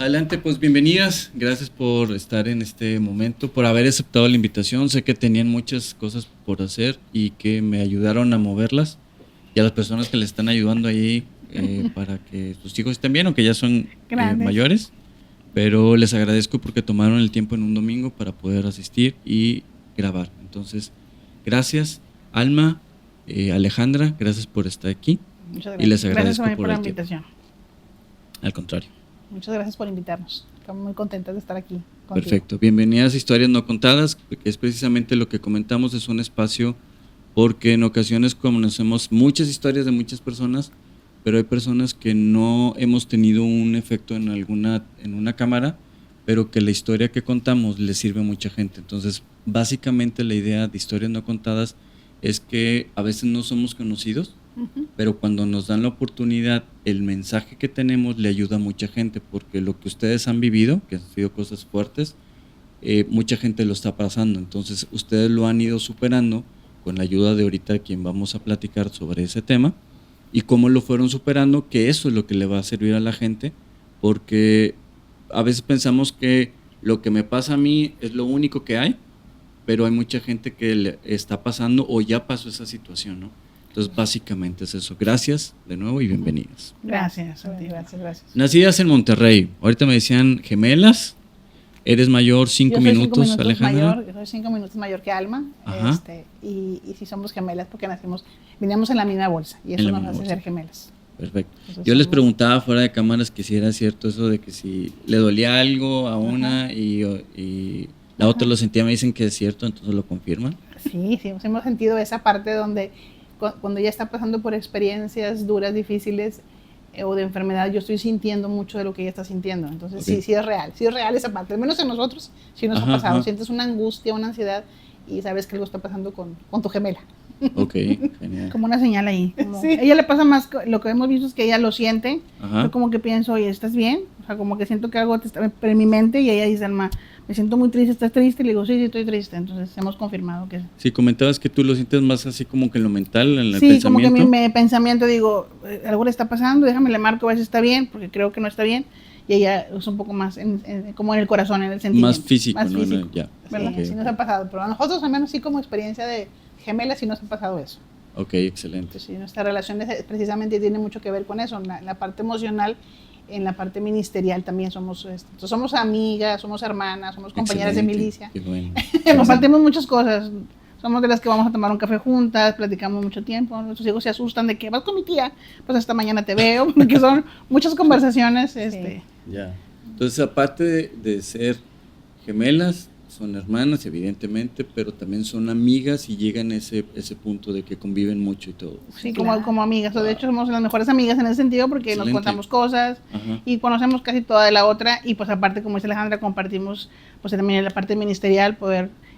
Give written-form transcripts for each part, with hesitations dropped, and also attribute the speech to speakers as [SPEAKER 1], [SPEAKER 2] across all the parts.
[SPEAKER 1] Adelante, pues bienvenidas, gracias por estar en este momento, por haber aceptado la invitación. Sé que tenían muchas cosas por hacer y que me ayudaron a moverlas, y a las personas que les están ayudando ahí para que sus hijos estén bien, aunque ya son mayores, pero les agradezco porque tomaron el tiempo en un domingo para poder asistir y grabar. Entonces, gracias, Alma, Alejandra, gracias por estar aquí.
[SPEAKER 2] Muchas gracias.
[SPEAKER 1] Y les agradezco
[SPEAKER 2] gracias
[SPEAKER 1] por
[SPEAKER 2] la
[SPEAKER 1] el
[SPEAKER 2] invitación.
[SPEAKER 1] tiempo. Al contrario.
[SPEAKER 2] Muchas gracias por invitarnos. Estamos muy contentas de estar aquí contigo.
[SPEAKER 1] Perfecto. Bienvenidas a Historias No Contadas, que es precisamente lo que comentamos, es un espacio porque en ocasiones conocemos muchas historias de muchas personas, pero hay personas que no hemos tenido un efecto en una cámara, pero que la historia que contamos le sirve a mucha gente. Entonces, básicamente la idea de Historias No Contadas es que a veces no somos conocidos, pero cuando nos dan la oportunidad, el mensaje que tenemos le ayuda a mucha gente, porque lo que ustedes han vivido, que han sido cosas fuertes, mucha gente lo está pasando. Entonces ustedes lo han ido superando con la ayuda de ahorita quien vamos a platicar sobre ese tema y cómo lo fueron superando, que eso es lo que le va a servir a la gente, porque a veces pensamos que lo que me pasa a mí es lo único que hay, pero hay mucha gente que le está pasando o ya pasó esa situación, ¿no? Entonces, básicamente es eso. Gracias de nuevo y bienvenidas.
[SPEAKER 2] Gracias.
[SPEAKER 1] Nacidas en Monterrey. Ahorita me decían gemelas. Eres mayor 5 minutos, Alejandra.
[SPEAKER 2] Yo soy 5 minutos mayor que Alma. Y sí somos gemelas porque vinimos en la misma bolsa. Y eso nos hace ser gemelas.
[SPEAKER 1] Perfecto. Yo les preguntaba fuera de cámaras que si era cierto eso de que si le dolía algo a una y la otra lo sentía. Me dicen que es cierto, entonces lo confirman.
[SPEAKER 2] Sí, hemos sentido esa parte donde cuando ella está pasando por experiencias duras, difíciles o de enfermedad, yo estoy sintiendo mucho de lo que ella está sintiendo. Entonces sí es real esa parte, al menos en nosotros sí nos ha pasado. Sientes una angustia, una ansiedad y sabes que algo está pasando con tu gemela.
[SPEAKER 1] Ok, genial.
[SPEAKER 2] Como una señal ahí. Ella le pasa más, lo que hemos visto es que ella lo siente. Yo como que pienso, oye, ¿estás bien? O sea, como que siento que algo está en mi mente y ella dice, Alma, me siento muy triste, ¿estás triste? Y le digo, sí, estoy triste. Entonces hemos confirmado que...
[SPEAKER 1] Sí, comentabas que tú lo sientes más así como que en lo mental, en el
[SPEAKER 2] pensamiento. Sí, como que mi
[SPEAKER 1] pensamiento
[SPEAKER 2] digo, algo le está pasando, déjame le marco a ver si está bien, porque creo que no está bien. Y ella es un poco más como en el corazón, en el sentimiento.
[SPEAKER 1] Más físico, ¿no?
[SPEAKER 2] Físico, ¿verdad? Okay. Sí nos ha pasado, pero a nosotros al menos sí como experiencia de gemelas sí nos ha pasado eso.
[SPEAKER 1] Ok, excelente.
[SPEAKER 2] Sí, nuestra relación precisamente tiene mucho que ver con eso, en la parte emocional, en la parte ministerial también somos amigas, somos hermanas, somos compañeras de milicia.
[SPEAKER 1] Qué bueno.
[SPEAKER 2] Compartimos muchas cosas, somos de las que vamos a tomar un café juntas, platicamos mucho tiempo, nuestros hijos se asustan de que vas con mi tía, pues hasta mañana te veo, porque son muchas conversaciones.
[SPEAKER 1] Ya. Entonces, aparte de ser gemelas, son hermanas, evidentemente, pero también son amigas y llegan a ese punto de que conviven mucho y todo.
[SPEAKER 2] Sí, como amigas. De hecho, somos las mejores amigas en ese sentido porque nos contamos cosas y conocemos casi toda de la otra. Y pues aparte, como dice Alejandra, compartimos pues también en la parte ministerial,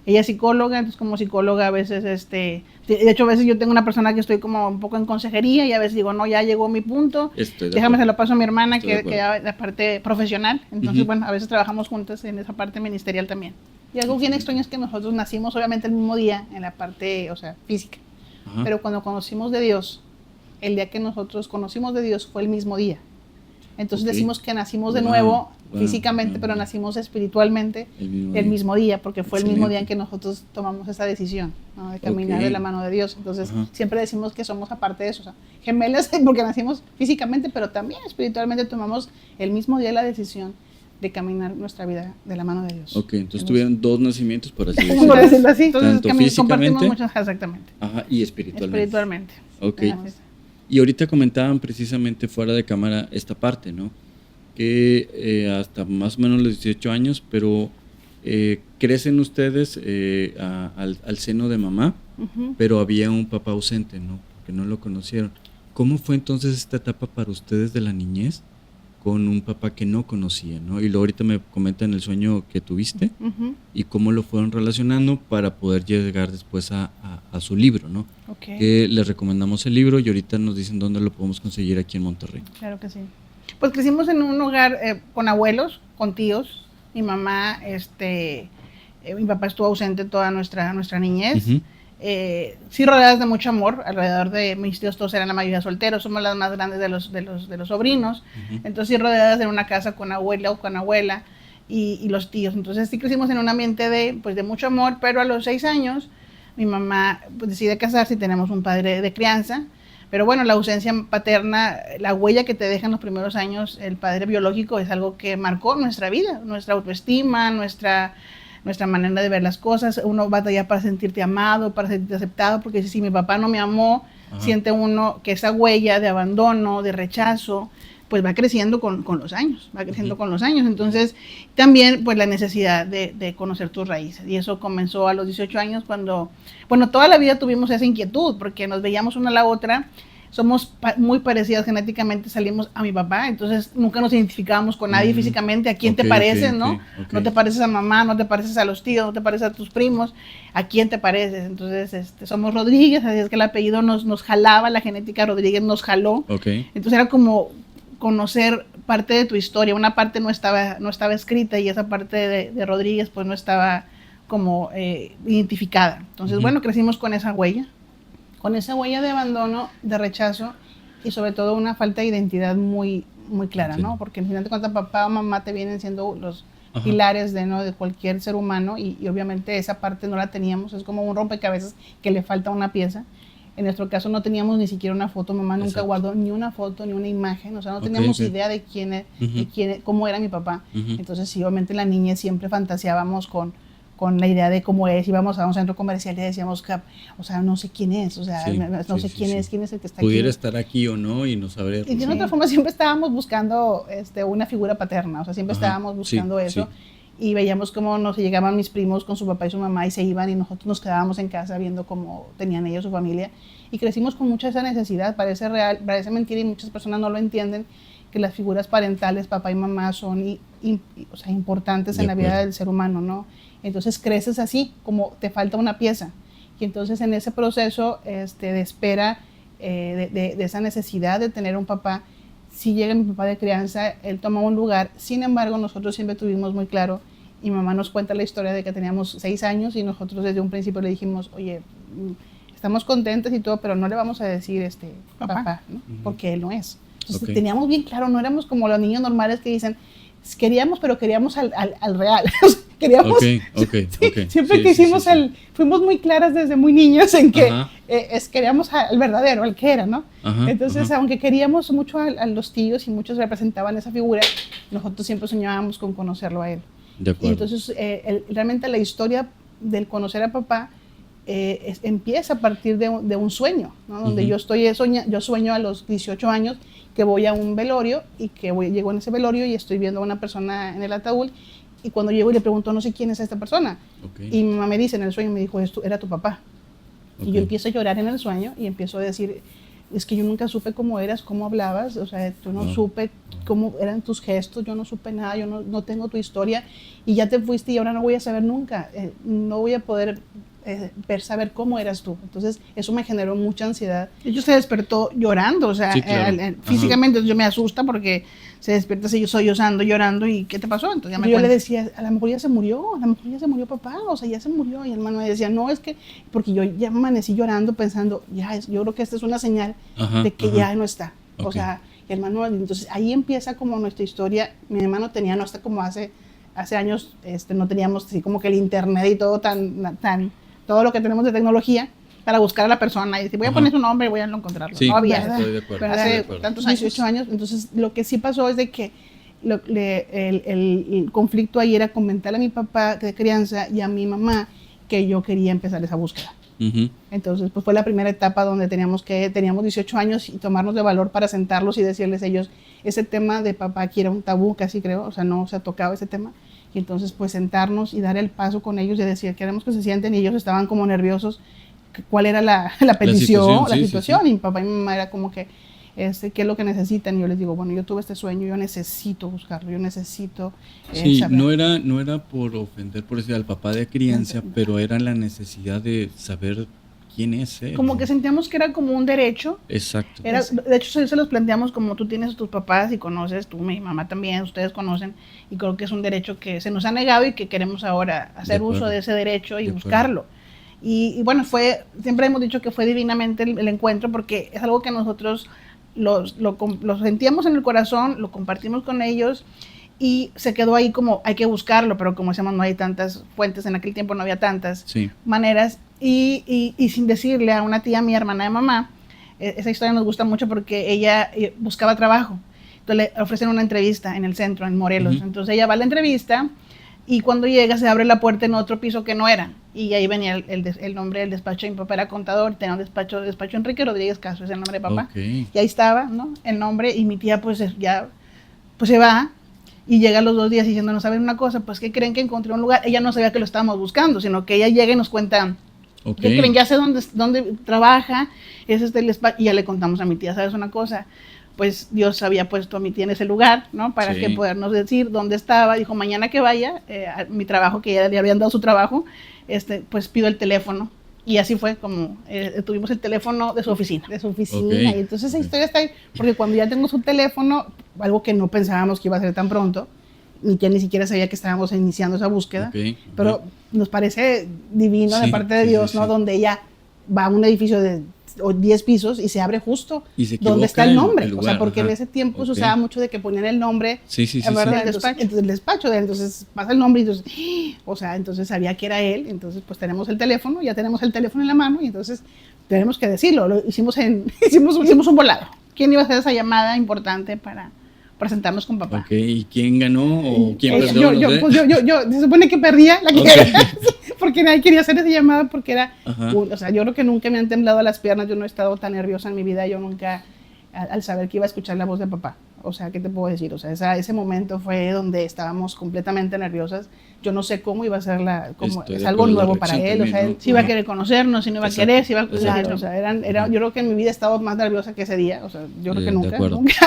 [SPEAKER 2] ella es psicóloga, entonces como psicóloga a veces, de hecho a veces yo tengo una persona que estoy como un poco en consejería y a veces digo, no, ya llegó mi punto, déjame se lo paso a mi hermana que la parte profesional. Entonces, bueno, a veces trabajamos juntas en esa parte ministerial también. Y algo bien extraño es que nosotros nacimos obviamente el mismo día en la parte, física. Pero cuando conocimos de Dios, el día que nosotros conocimos de Dios fue el mismo día. Entonces decimos que nacimos de nuevo físicamente, pero nacimos espiritualmente el mismo día, porque fue el mismo día en que nosotros tomamos esa decisión, ¿no? De caminar de la mano de Dios. Entonces siempre decimos que somos aparte de eso, gemelas porque nacimos físicamente, pero también espiritualmente tomamos el mismo día la decisión de caminar nuestra vida de la mano de Dios.
[SPEAKER 1] Ok, entonces tuvieron dos nacimientos, por así decirlo.
[SPEAKER 2] Por decirlo así. Entonces,
[SPEAKER 1] tanto físicamente,
[SPEAKER 2] exactamente.
[SPEAKER 1] Y espiritualmente. Ok.
[SPEAKER 2] Gracias.
[SPEAKER 1] Y ahorita comentaban precisamente fuera de cámara esta parte, ¿no? Que hasta más o menos los 18 años, pero crecen ustedes al seno de mamá, pero había un papá ausente, ¿no? Porque no lo conocieron. ¿Cómo fue entonces esta etapa para ustedes de la niñez con un papá que no conocían, ¿no? Y luego ahorita me comentan el sueño que tuviste y cómo lo fueron relacionando para poder llegar después a su libro, ¿no?
[SPEAKER 2] Okay.
[SPEAKER 1] Que les recomendamos el libro y ahorita nos dicen dónde lo podemos conseguir aquí en Monterrey.
[SPEAKER 2] Claro que sí. Pues crecimos en un hogar con abuelos, con tíos. Mi mamá, mi papá estuvo ausente toda nuestra niñez. sí rodeadas de mucho amor. Alrededor de mis tíos todos eran la mayoría solteros, somos las más grandes de los sobrinos. Entonces sí rodeadas en una casa con abuela o con abuela y los tíos. Entonces sí crecimos en un ambiente de mucho amor, pero a los 6 años mi mamá pues, decide casarse y tenemos un padre de crianza. Pero bueno, la ausencia paterna, la huella que te deja en los primeros años el padre biológico es algo que marcó nuestra vida, nuestra autoestima, nuestra manera de ver las cosas. Uno batalla para sentirte amado, para sentirte aceptado, porque si mi papá no me amó, siente uno que esa huella de abandono, de rechazo, pues va creciendo con los años, Entonces, también pues la necesidad de conocer tus raíces. Y eso comenzó a los 18 años cuando, bueno, toda la vida tuvimos esa inquietud, porque nos veíamos una a la otra, somos muy parecidas genéticamente, salimos a mi papá, entonces nunca nos identificábamos con nadie físicamente. ¿A quién te pareces, no? No te pareces a mamá, no te pareces a los tíos, no te pareces a tus primos, ¿a quién te pareces? Entonces, somos Rodríguez, así es que el apellido nos jalaba, la genética Rodríguez nos jaló. Entonces era como conocer parte de tu historia, una parte no estaba escrita y esa parte de Rodríguez pues no estaba como identificada. Entonces, bueno, crecimos con esa huella de abandono, de rechazo y sobre todo una falta de identidad muy, muy clara, ¿no? Porque al final de cuentas papá o mamá te vienen siendo los pilares de cualquier ser humano y obviamente esa parte no la teníamos, es como un rompecabezas que le falta una pieza. En nuestro caso no teníamos ni siquiera una foto, mamá nunca guardó ni una foto, ni una imagen, o sea, no teníamos idea de cómo era mi papá. Entonces, sí, obviamente la niña siempre fantaseábamos con la idea de cómo es, íbamos a un centro comercial y decíamos, o sea, no sé quién es, o sea, no sé quién es el que está aquí.
[SPEAKER 1] Pudiera estar aquí o no y no saber.
[SPEAKER 2] Y de otra forma siempre estábamos buscando una figura paterna, o sea, siempre estábamos buscando eso. Y veíamos cómo nos llegaban mis primos con su papá y su mamá y se iban y nosotros nos quedábamos en casa viendo cómo tenían ellos su familia y crecimos con mucha esa necesidad. Parece real, parece mentira y muchas personas no lo entienden, que las figuras parentales, papá y mamá, son o sea, importantes en la vida del ser humano, ¿no? Entonces creces así, como te falta una pieza y entonces en ese proceso de espera, de esa necesidad de tener un papá, si llega mi papá de crianza, él toma un lugar. Sin embargo, nosotros siempre tuvimos muy claro, y mamá nos cuenta la historia de que teníamos 6 años y nosotros desde un principio le dijimos, oye, estamos contentos y todo, pero no le vamos a decir papá, ¿no? Porque él no es. Entonces teníamos bien claro, no éramos como los niños normales que dicen, queríamos, pero queríamos al real. Queríamos, siempre quisimos fuimos muy claras desde muy niños en que queríamos al verdadero, al que era, ¿no? Entonces, aunque queríamos mucho a los tíos y muchos representaban esa figura, nosotros siempre soñábamos con conocerlo a él.
[SPEAKER 1] De acuerdo.
[SPEAKER 2] Y entonces, realmente la historia del conocer a papá empieza a partir de un sueño, ¿no? Donde yo sueño a los 18 años que voy a un velorio y que llego en ese velorio y estoy viendo a una persona en el ataúd. Y cuando llego y le pregunto, no sé quién es esta persona. Y mi mamá me dice en el sueño, me dijo, era tu papá. Y yo empiezo a llorar en el sueño y empiezo a decir, es que yo nunca supe cómo eras, cómo hablabas, o sea, tú no supe cómo eran tus gestos, yo no supe nada, yo no tengo tu historia y ya te fuiste y ahora no voy a saber nunca, no voy a poder saber cómo eras tú. Entonces eso me generó mucha ansiedad. Ella se despertó llorando, o sea, físicamente yo me asusta porque se despierta así, yo sollozando, llorando, y ¿qué te pasó? Entonces yo le decía, a lo mejor ya se murió papá, o sea, ya se murió. Y el hermano me decía, no, es que, porque yo ya amanecí llorando pensando, yo creo que esta es una señal de que ya no está. O sea, el hermano, entonces ahí empieza como nuestra historia. Mi hermano tenía, no está como hace años, no teníamos así como que el internet y todo todo lo que tenemos de tecnología para buscar a la persona y decir, voy a poner su nombre y voy a encontrarlo. No había,
[SPEAKER 1] estoy de acuerdo,
[SPEAKER 2] pero hace tantos años, 18 años. Entonces, lo que sí pasó es de que el conflicto ahí era comentarle a mi papá de crianza y a mi mamá que yo quería empezar esa búsqueda. Entonces, pues fue la primera etapa donde teníamos 18 años y tomarnos de valor para sentarlos y decirles a ellos, ese tema de papá aquí era un tabú casi, creo, o sea, no se ha tocado ese tema. Y entonces, pues sentarnos y dar el paso con ellos y decir, queremos que se sienten, y ellos estaban como nerviosos, cuál era la petición, la situación. Y mi papá y mi mamá era como que, ¿qué es lo que necesitan? Y yo les digo, bueno, yo tuve este sueño, yo necesito buscarlo, yo necesito
[SPEAKER 1] saber. No era por ofender, por decir al papá de crianza, pero era la necesidad de saber quién es él.
[SPEAKER 2] Como que sentíamos que era como un derecho.
[SPEAKER 1] Exacto.
[SPEAKER 2] De hecho, se los planteamos como tú tienes a tus papás y conoces, tú, mi mamá también, ustedes conocen, y creo que es un derecho que se nos ha negado y que queremos ahora hacer uso de ese derecho y buscarlo. Y bueno, siempre hemos dicho que fue divinamente el encuentro, porque es algo que nosotros lo sentíamos en el corazón, lo compartimos con ellos, y se quedó ahí como hay que buscarlo, pero como decíamos, no hay tantas fuentes, en aquel tiempo no había tantas maneras, y sin decirle a una tía, mi hermana de mamá, esa historia nos gusta mucho porque ella buscaba trabajo, entonces le ofrecen una entrevista en el centro, en Morelos, entonces ella va a la entrevista, y cuando llega se abre la puerta en otro piso que no era, y ahí venía el nombre del despacho de mi papá, era contador, tenía un despacho Enrique Rodríguez Castro, es el nombre de papá, y ahí estaba, ¿no?, el nombre, y mi tía pues ya, pues se va, y llega a los 2 días diciendo, no saben una cosa, pues ¿qué creen? Que encontré un lugar. Ella no sabía que lo estábamos buscando, sino que ella llega y nos cuenta, ¿qué creen? Ya sé dónde trabaja, es el espacio, y ya le contamos a mi tía, ¿sabes una cosa? Pues Dios había puesto a mi tía en ese lugar, ¿no? Para que podernos decir dónde estaba. Dijo, mañana que vaya, a mi trabajo, que ya le habían dado su trabajo, pues pido el teléfono. Y así fue como tuvimos el teléfono de su oficina. Y entonces esa historia está ahí, porque cuando ya tengo su teléfono, algo que no pensábamos que iba a ser tan pronto, mi tía ni siquiera sabía que estábamos iniciando esa búsqueda, pero nos parece divino de parte de Dios, ¿no? Donde ella va a un edificio de 10 pisos y se abre justo donde está el nombre, o sea, porque en ese tiempo se usaba mucho de que ponían el nombre, ¿verdad? Entonces el despacho, entonces pasa el nombre y entonces, o sea, entonces sabía que era él, entonces pues tenemos el teléfono, ya tenemos el teléfono en la mano y entonces tenemos que decirlo, lo hicimos hicimos un volado. ¿Quién iba a hacer esa llamada importante para presentarnos con papá?
[SPEAKER 1] ¿Y quién ganó o quién perdió?
[SPEAKER 2] Yo se supone que perdía la que porque nadie quería hacer esa llamada porque era, o sea, yo creo que nunca me han temblado las piernas, yo no he estado tan nerviosa en mi vida, yo nunca, al saber que iba a escuchar la voz de papá, o sea, ¿qué te puedo decir? O sea, ese momento fue donde estábamos completamente nerviosas, yo no sé cómo iba a ser es algo nuevo para él, o sea, él si iba a querer conocernos, si no iba a querer, si iba a cuidar, o sea, yo creo que en mi vida he estado más nerviosa que ese día, o sea, yo creo que nunca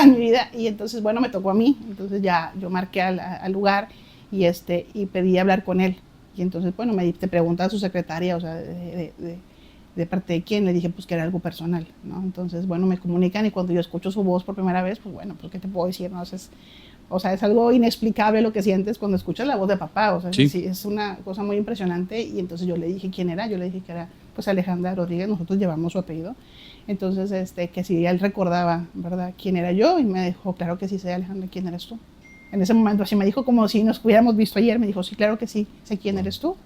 [SPEAKER 2] en mi vida, y entonces, bueno, me tocó a mí, entonces ya yo marqué al lugar y pedí hablar con él. Y entonces, bueno, te preguntaba su secretaria, o sea, de parte de quién, le dije, pues que era algo personal, ¿no? Entonces, bueno, me comunican y cuando yo escucho su voz por primera vez, pues bueno, pues qué te puedo decir, ¿no? O sea, es algo inexplicable lo que sientes cuando escuchas la voz de papá, o sea, sí, es una cosa muy impresionante. Y entonces yo le dije quién era, yo le dije que era, pues Alejandra Rodríguez, nosotros llevamos su apellido. Entonces, que si él recordaba, ¿verdad?, quién era yo, y me dijo, claro que sí sé, Alejandra, ¿quién eres tú? En ese momento así me dijo como si nos hubiéramos visto ayer, me dijo, sí, claro que sí, sé quién eres tú.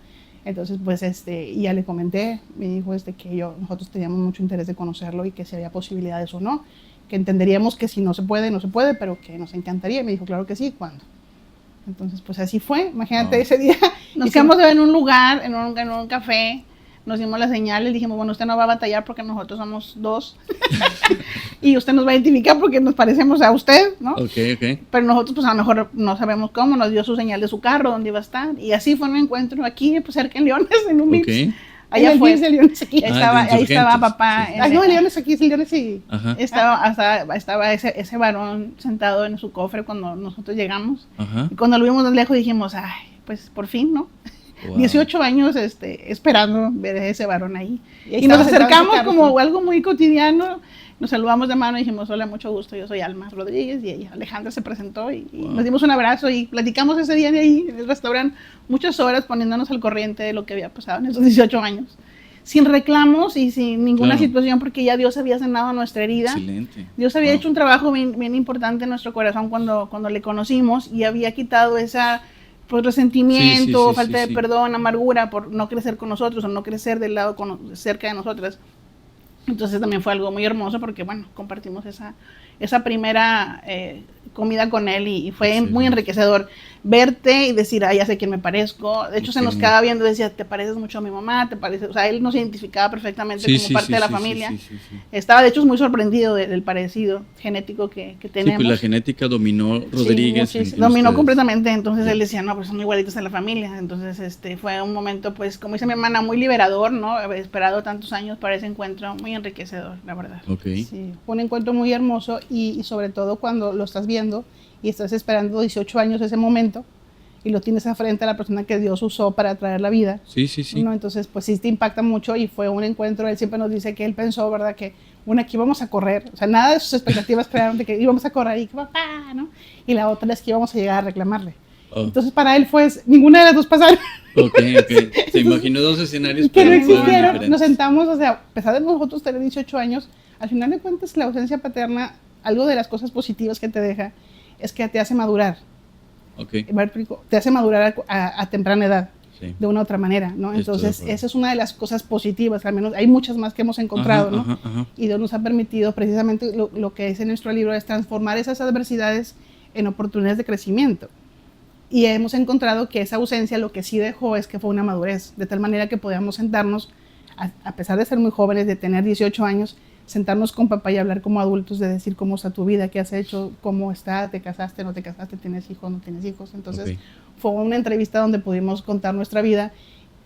[SPEAKER 2] Entonces, pues, y ya le comenté, me dijo que nosotros teníamos mucho interés de conocerlo y que si había posibilidades o no, que entenderíamos que si no se puede, pero que nos encantaría. Y me dijo, claro que sí, ¿cuándo? Entonces, pues así fue, imagínate, ese día nos quedamos en un lugar, en un café, nos dimos la señal y dijimos, bueno, usted no va a batallar porque nosotros somos 2 y usted nos va a identificar porque nos parecemos a usted, ¿no? Pero nosotros pues a lo mejor no sabemos cómo, nos dio su señal de su carro, dónde iba a estar, y así fue un encuentro aquí, pues cerca en Leones, en un MIPS. Allá fue. El Leones aquí. Ahí estaba papá. Sí. No, el Leones aquí, es el Leones y estaba ese varón sentado en su cofre cuando nosotros llegamos. Y cuando lo vimos de lejos dijimos, ay, pues por fin, ¿no? Wow. 18 años esperando ver a ese varón ahí. Y nos acercamos como algo muy cotidiano, nos saludamos de mano y dijimos, hola, mucho gusto, yo soy Alma Rodríguez, y ella, Alejandra, se presentó y nos dimos un abrazo y platicamos ese día de ahí en el restaurante muchas horas poniéndonos al corriente de lo que había pasado en esos 18 años. Sin reclamos y sin ninguna situación, porque ya Dios había sanado nuestra herida.
[SPEAKER 1] Excelente.
[SPEAKER 2] Dios había hecho un trabajo bien importante en nuestro corazón cuando le conocimos y había quitado esa pues resentimiento, falta de perdón, amargura por no crecer con nosotros o no crecer del lado cerca de nosotras. Entonces también fue algo muy hermoso porque, bueno, compartimos esa primera comida con él y fue muy enriquecedor verte y decir, ya sé quién me parezco. De hecho, se nos quedaba viendo y decía, te pareces mucho a mi mamá, te pareces, o sea, él nos identificaba perfectamente como parte de la familia. Estaba, de hecho, muy sorprendido del parecido genético que tenemos.
[SPEAKER 1] Sí, pues la genética dominó Rodríguez.
[SPEAKER 2] Dominó completamente, entonces él decía, no, pues son igualitos en la familia. Entonces, fue un momento, pues, como dice mi hermana, muy liberador, ¿no? Haber esperado tantos años para ese encuentro, muy enriquecedor, la verdad. Sí, fue un encuentro muy hermoso y sobre todo cuando lo estás viendo y estás esperando 18 años ese momento y lo tienes a frente a la persona que Dios usó para traer la vida.
[SPEAKER 1] Sí.
[SPEAKER 2] ¿No? Entonces, pues sí te impacta mucho y fue un encuentro, él siempre nos dice que él pensó, ¿verdad? Que aquí íbamos a correr, o sea, nada de sus expectativas crearon de que íbamos a correr y que papá, ¿no? Y la otra es que íbamos a llegar a reclamarle. Entonces para él fue, ninguna de las dos pasaron.
[SPEAKER 1] Ok. Se imaginó dos escenarios
[SPEAKER 2] que no existieron. Nos sentamos, o sea, a pesar de nosotros tener 18 años, al final de cuentas la ausencia paterna, algo de las cosas positivas que te deja, es que te hace madurar. Te hace madurar a temprana edad. Sí. De una u otra manera, ¿no? Entonces, esa es una de las cosas positivas, al menos hay muchas más que hemos encontrado, ¿no? Y Dios nos ha permitido precisamente lo que dice en nuestro libro es transformar esas adversidades en oportunidades de crecimiento. Y hemos encontrado que esa ausencia lo que sí dejó es que fue una madurez, de tal manera que podíamos sentarnos, a pesar de ser muy jóvenes, de tener 18 años, sentarnos con papá y hablar como adultos, de decir cómo está tu vida, qué has hecho, cómo está, te casaste, no te casaste, tienes hijos, no tienes hijos. Entonces, fue una entrevista donde pudimos contar nuestra vida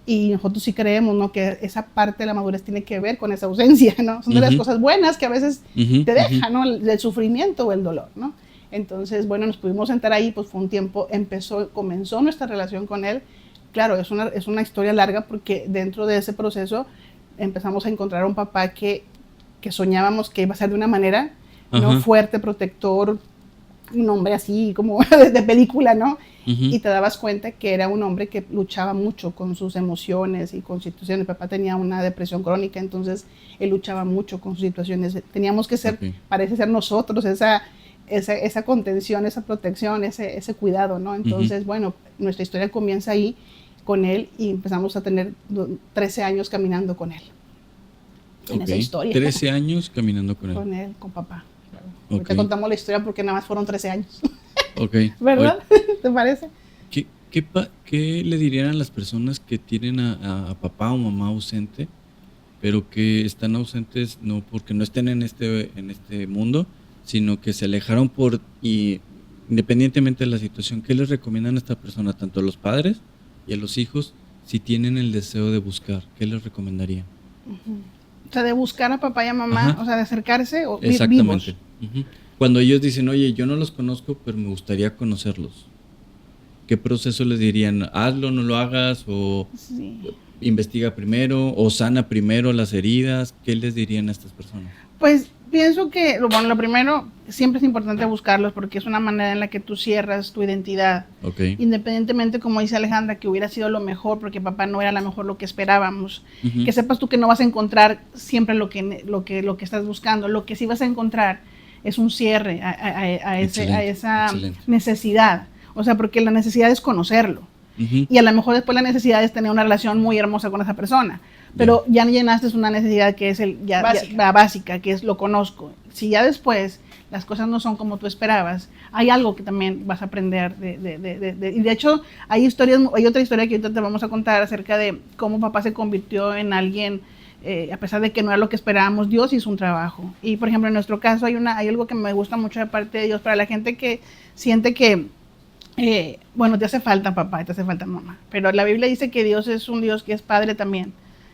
[SPEAKER 2] y nosotros sí creemos, ¿no? Que esa parte de la madurez tiene que ver con esa ausencia, ¿no? Son de las cosas buenas que a veces te dejan, ¿no? El sufrimiento o el dolor, ¿no? Entonces, bueno, nos pudimos sentar ahí, pues fue un tiempo, comenzó nuestra relación con él. Claro, es una historia larga porque dentro de ese proceso empezamos a encontrar a un papá que soñábamos que iba a ser de una manera, ¿no? Fuerte, protector, un hombre así como de película, ¿no? Y te dabas cuenta que era un hombre que luchaba mucho con sus emociones y con situaciones. Mi papá tenía una depresión crónica, entonces él luchaba mucho con sus situaciones. Teníamos que ser, parece ser nosotros, esa contención, esa protección, ese cuidado, ¿no? Entonces, bueno, nuestra historia comienza ahí con él y empezamos a tener 13 años caminando con él. En esa historia.
[SPEAKER 1] 13 años caminando con él.
[SPEAKER 2] Con él, con papá. Claro. Te contamos la historia porque nada más fueron 13 años. ¿Verdad? ¿Te parece?
[SPEAKER 1] ¿Qué le dirían a las personas que tienen a papá o mamá ausente, pero que están ausentes no porque no estén en este mundo, sino que se alejaron independientemente de la situación? ¿Qué les recomiendan a esta persona, tanto a los padres y a los hijos, si tienen el deseo de buscar? ¿Qué les recomendarían?
[SPEAKER 2] O sea, de buscar a papá y a mamá, o sea, de acercarse o
[SPEAKER 1] exactamente.
[SPEAKER 2] Vivos.
[SPEAKER 1] Cuando ellos dicen, oye, yo no los conozco, pero me gustaría conocerlos, ¿qué proceso les dirían? Hazlo, no lo hagas, o investiga primero, o sana primero las heridas. ¿Qué les dirían a estas personas?
[SPEAKER 2] Pues pienso que, bueno, lo primero, siempre es importante buscarlos porque es una manera en la que tú cierras tu identidad. Independientemente, como dice Alejandra, que hubiera sido lo mejor porque papá no era a lo mejor lo que esperábamos. Que sepas tú que no vas a encontrar siempre lo que estás buscando. Lo que sí vas a encontrar es un cierre a esa necesidad. O sea, porque la necesidad es conocerlo. Y a lo mejor después la necesidad es tener una relación muy hermosa con esa persona. Pero ya llenaste una necesidad que es la básica, que es lo conozco. Si ya después las cosas no son como tú esperabas, hay algo que también vas a aprender. Y de hecho, hay otra historia que ahorita te vamos a contar acerca de cómo papá se convirtió en alguien, a pesar de que no era lo que esperábamos. Dios hizo un trabajo. Y por ejemplo, en nuestro caso hay algo que me gusta mucho de parte de Dios, para la gente que siente que bueno, te hace falta papá, te hace falta mamá. Pero la Biblia dice que Dios es un Dios que es padre también.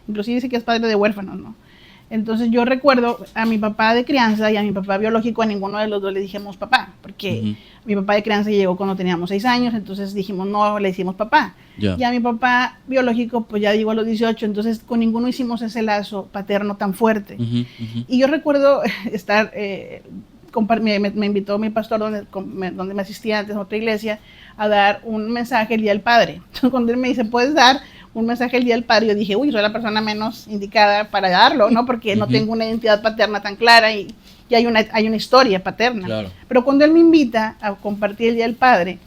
[SPEAKER 2] Inclusive dice que es padre de huérfanos, ¿no? Entonces yo recuerdo a mi papá de crianza y a mi papá biológico, a ninguno de los dos le dijimos papá, porque mi papá de crianza llegó cuando teníamos 6 años, entonces dijimos no, le hicimos papá. Y a mi papá biológico pues ya llegó a los 18, entonces con ninguno hicimos ese lazo paterno tan fuerte. Y yo recuerdo estar, me invitó mi pastor donde me asistía antes a otra iglesia a dar un mensaje el Día del Padre. Entonces cuando él me dice, ¿puedes dar un mensaje el Día del Padre? Yo dije, soy la persona menos indicada para darlo, ¿no? Porque no tengo una identidad paterna tan clara y hay una historia paterna. Claro. Pero cuando él me invita a compartir el Día del Padre,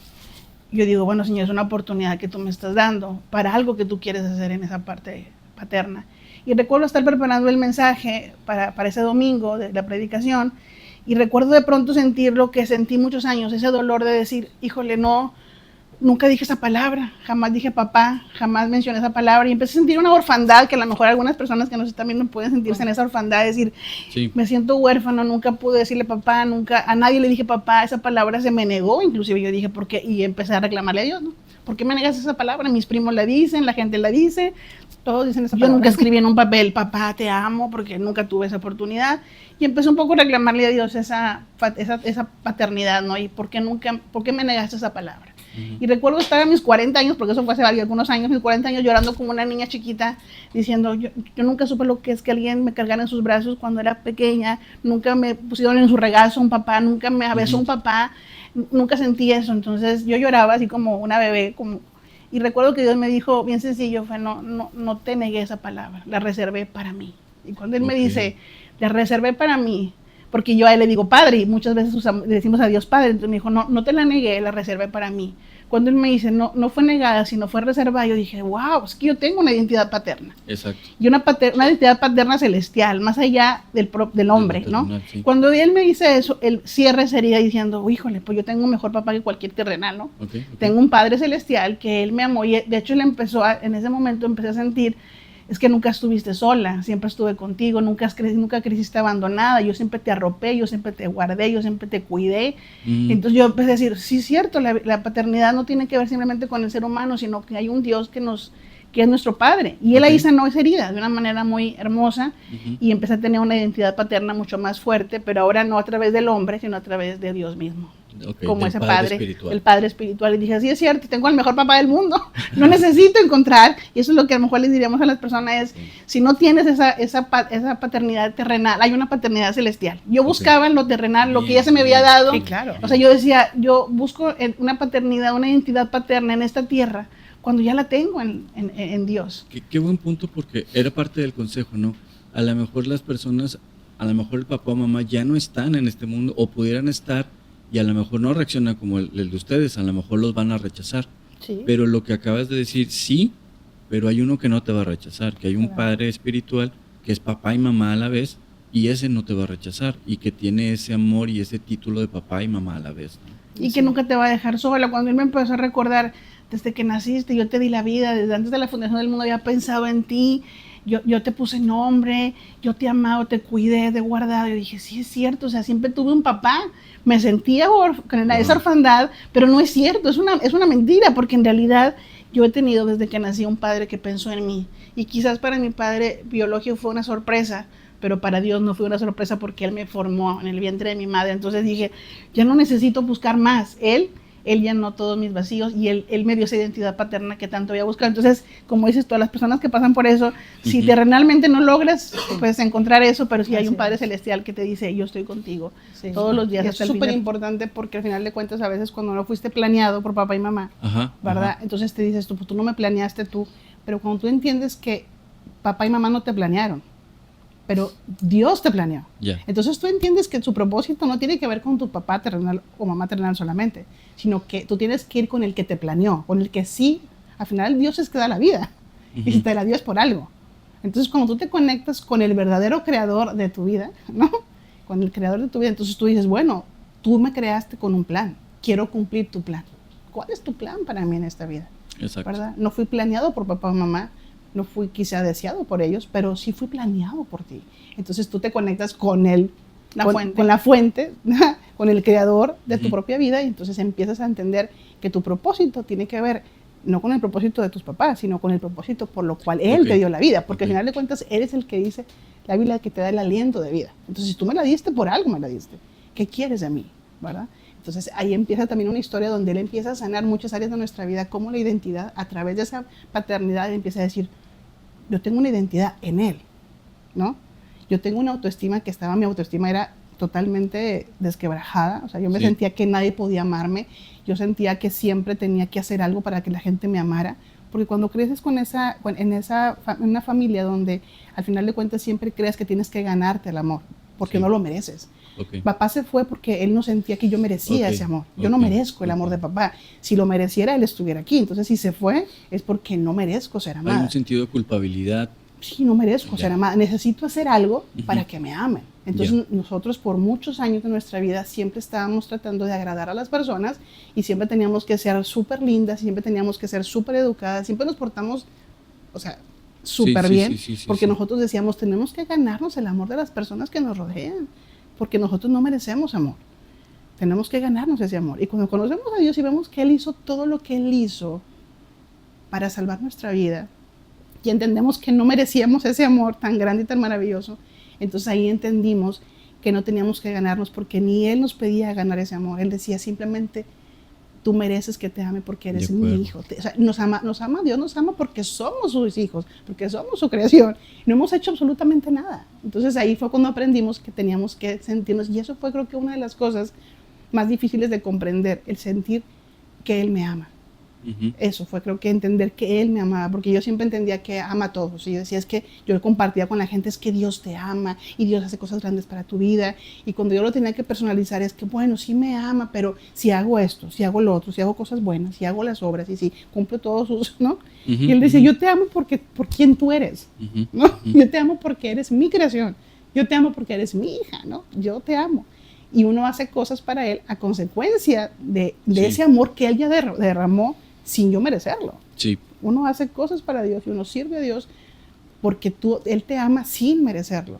[SPEAKER 2] yo digo, bueno, Señor, es una oportunidad que tú me estás dando para algo que tú quieres hacer en esa parte paterna. Y recuerdo estar preparando el mensaje para ese domingo de la predicación, y recuerdo de pronto sentir lo que sentí muchos años, ese dolor de decir, híjole, nunca dije esa palabra, jamás dije papá, jamás mencioné esa palabra, y empecé a sentir una orfandad, que a lo mejor algunas personas que nos están viendo pueden sentirse en esa orfandad, decir, me siento huérfano, nunca pude decirle papá, nunca, a nadie le dije papá, esa palabra se me negó, inclusive yo dije, ¿por qué? Y empecé a reclamarle a Dios, ¿no? ¿Por qué me negas esa palabra? Mis primos la dicen, la gente la dice, todos dicen esa palabra. Yo nunca escribí en un papel, papá, te amo, porque nunca tuve esa oportunidad, y empecé un poco a reclamarle a Dios esa paternidad, ¿no? Y ¿por qué me negaste esa palabra? Y recuerdo estar a mis 40 años, porque eso fue hace algunos años, mis 40 años llorando como una niña chiquita, diciendo, yo nunca supe lo que es que alguien me cargara en sus brazos cuando era pequeña, nunca me pusieron en su regazo un papá, nunca me abrazó un papá, nunca sentí eso. Entonces yo lloraba así como una bebé, y recuerdo que Dios me dijo, bien sencillo, fue, no te negué esa palabra, la reservé para mí. Y cuando Él me dice, la reservé para mí, porque yo a Él le digo Padre, y muchas veces le decimos a Dios Padre, entonces me dijo, no te la negué, la reservé para mí. Cuando Él me dice, no fue negada, sino fue reservada, yo dije, wow, es que yo tengo una identidad paterna.
[SPEAKER 1] Exacto.
[SPEAKER 2] Y una identidad paterna celestial, más allá del hombre, ¿no? Sí. Cuando Él me dice eso, Él cierra esa herida diciendo, híjole, pues yo tengo un mejor papá que cualquier terrenal, ¿no? Tengo un Padre celestial que Él me amó, y de hecho Él en ese momento empecé a sentir, es que nunca estuviste sola, siempre estuve contigo, nunca creciste abandonada, yo siempre te arropé, yo siempre te guardé, yo siempre te cuidé. Entonces yo empecé a decir, sí es cierto, la paternidad no tiene que ver simplemente con el ser humano, sino que hay un Dios que es nuestro Padre. Y Él ahí sanó esa herida de una manera muy hermosa, y empecé a tener una identidad paterna mucho más fuerte, pero ahora no a través del hombre, sino a través de Dios mismo. Como ese padre el Padre espiritual. Y dije, sí es cierto, tengo al mejor papá del mundo, no necesito encontrar, y eso es lo que a lo mejor les diríamos a las personas, es, si no tienes esa paternidad terrenal, hay una paternidad celestial. Yo buscaba en lo terrenal, lo que ya se me había dado.
[SPEAKER 3] Sí, claro.
[SPEAKER 2] O sea, yo decía, yo busco una paternidad, una identidad paterna en esta tierra, cuando ya la tengo en Dios.
[SPEAKER 1] Qué buen punto, porque era parte del consejo, ¿no? A lo mejor las personas, a lo mejor el papá o mamá ya no están en este mundo, o pudieran estar, y a lo mejor no reaccionan como el de ustedes, a lo mejor los van a rechazar.
[SPEAKER 2] Sí.
[SPEAKER 1] Pero lo que acabas de decir, sí, pero hay uno que no te va a rechazar, que hay un Padre espiritual que es papá y mamá a la vez, y ese no te va a rechazar, y que tiene ese amor y ese título de papá y mamá a la vez, ¿no?
[SPEAKER 2] Y que nunca te va a dejar sola. Cuando Él me empezó a recordar, desde que naciste, yo te di la vida, desde antes de la fundación del mundo había pensado en ti, yo te puse nombre, yo te amaba, te cuidé, te guardado. Yo dije, sí es cierto, o sea, siempre tuve un papá, me sentía con esa orfandad, pero no es cierto, es una mentira, porque en realidad yo he tenido desde que nací un padre que pensó en mí, y quizás para mi padre biológico fue una sorpresa, pero para Dios no fue una sorpresa, porque Él me formó en el vientre de mi madre. Entonces dije, ya no necesito buscar más, Él llenó todos mis vacíos, y él me dio esa identidad paterna que tanto había buscado. Entonces, como dices, todas las personas que pasan por eso, si terrenalmente no logras, puedes encontrar eso, pero si hay un Padre celestial que te dice, yo estoy contigo todos los días.
[SPEAKER 3] Es súper importante, porque al final de cuentas, a veces cuando no fuiste planeado por papá y mamá, ¿verdad? Entonces te dices, tú no me planeaste tú, pero cuando tú entiendes que papá y mamá no te planearon, pero Dios te planeó. Entonces tú entiendes que su propósito no tiene que ver con tu papá terrenal o mamá terrenal solamente, sino que tú tienes que ir con el que te planeó, con el que sí, al final Dios es que da la vida, y si te la dio es por algo. Entonces cuando tú te conectas con el verdadero creador de tu vida, ¿no? Con el creador de tu vida, entonces tú dices, bueno, tú me creaste con un plan, quiero cumplir tu plan. ¿Cuál es tu plan para mí en esta vida?
[SPEAKER 1] Exacto.
[SPEAKER 2] ¿Verdad? No fui planeado por papá o mamá, no fui quizá deseado por ellos, pero sí fui planeado por ti. Entonces tú te conectas con la fuente, con el creador de tu propia vida, y entonces empiezas a entender que tu propósito tiene que ver no con el propósito de tus papás, sino con el propósito por lo cual Él te dio la vida, porque al final de cuentas Él es el que dice la Biblia, que te da el aliento de vida. Entonces si tú me la diste, por algo me la diste. ¿Qué quieres de mí? ¿Verdad? Entonces ahí empieza también una historia donde Él empieza a sanar muchas áreas de nuestra vida, como la identidad, a través de esa paternidad. Él empieza a decir, yo tengo una identidad en Él, ¿no? Yo tengo una autoestima mi autoestima era totalmente desquebrajada, o sea, yo me sentía que nadie podía amarme, yo sentía que siempre tenía que hacer algo para que la gente me amara, porque cuando creces en una familia donde al final de cuentas siempre crees que tienes que ganarte el amor, porque no lo mereces. Papá se fue porque él no sentía que yo merecía ese amor. Yo no merezco el amor de papá. Si lo mereciera, él estuviera aquí. Entonces, si se fue, es porque no merezco ser amada.
[SPEAKER 1] Hay un sentido de culpabilidad.
[SPEAKER 2] Sí, no merezco ser amada. Necesito hacer algo para que me amen. Entonces, nosotros por muchos años de nuestra vida siempre estábamos tratando de agradar a las personas, y siempre teníamos que ser súper lindas, siempre teníamos que ser súper educadas, siempre nos portamos, o sea, súper bien, porque nosotros decíamos, tenemos que ganarnos el amor de las personas que nos rodean, porque nosotros no merecemos amor. Tenemos que ganarnos ese amor. Y cuando conocemos a Dios y vemos que Él hizo todo lo que Él hizo para salvar nuestra vida, y entendemos que no merecíamos ese amor tan grande y tan maravilloso, entonces ahí entendimos que no teníamos que ganarnos, porque ni Él nos pedía ganar ese amor. Él decía simplemente,
[SPEAKER 3] tú mereces que te ame porque eres mi hijo. O sea, Dios nos ama porque somos sus hijos, porque somos su creación. No hemos hecho absolutamente nada. Entonces ahí fue cuando aprendimos que teníamos que sentirnos, y eso fue creo que una de las cosas más difíciles de comprender, el sentir que Él me ama. Eso fue, creo que entender que Él me amaba, porque yo siempre entendía que ama a todos, y yo decía, es que yo compartía con la gente, es que Dios te ama, y Dios hace cosas grandes para tu vida, y cuando yo lo tenía que personalizar, es que bueno, sí me ama, pero si hago esto, si hago lo otro, si hago cosas buenas, si hago las obras, y si cumplo todos sus, ¿no? Y Él decía, yo te amo por quien tú eres, ¿no? Yo te amo porque eres mi creación, yo te amo porque eres mi hija, ¿no? Yo te amo. Y uno hace cosas para Él a consecuencia de ese amor que Él ya derramó sin yo merecerlo.
[SPEAKER 1] Sí.
[SPEAKER 3] Uno hace cosas para Dios y uno sirve a Dios porque Él te ama sin merecerlo,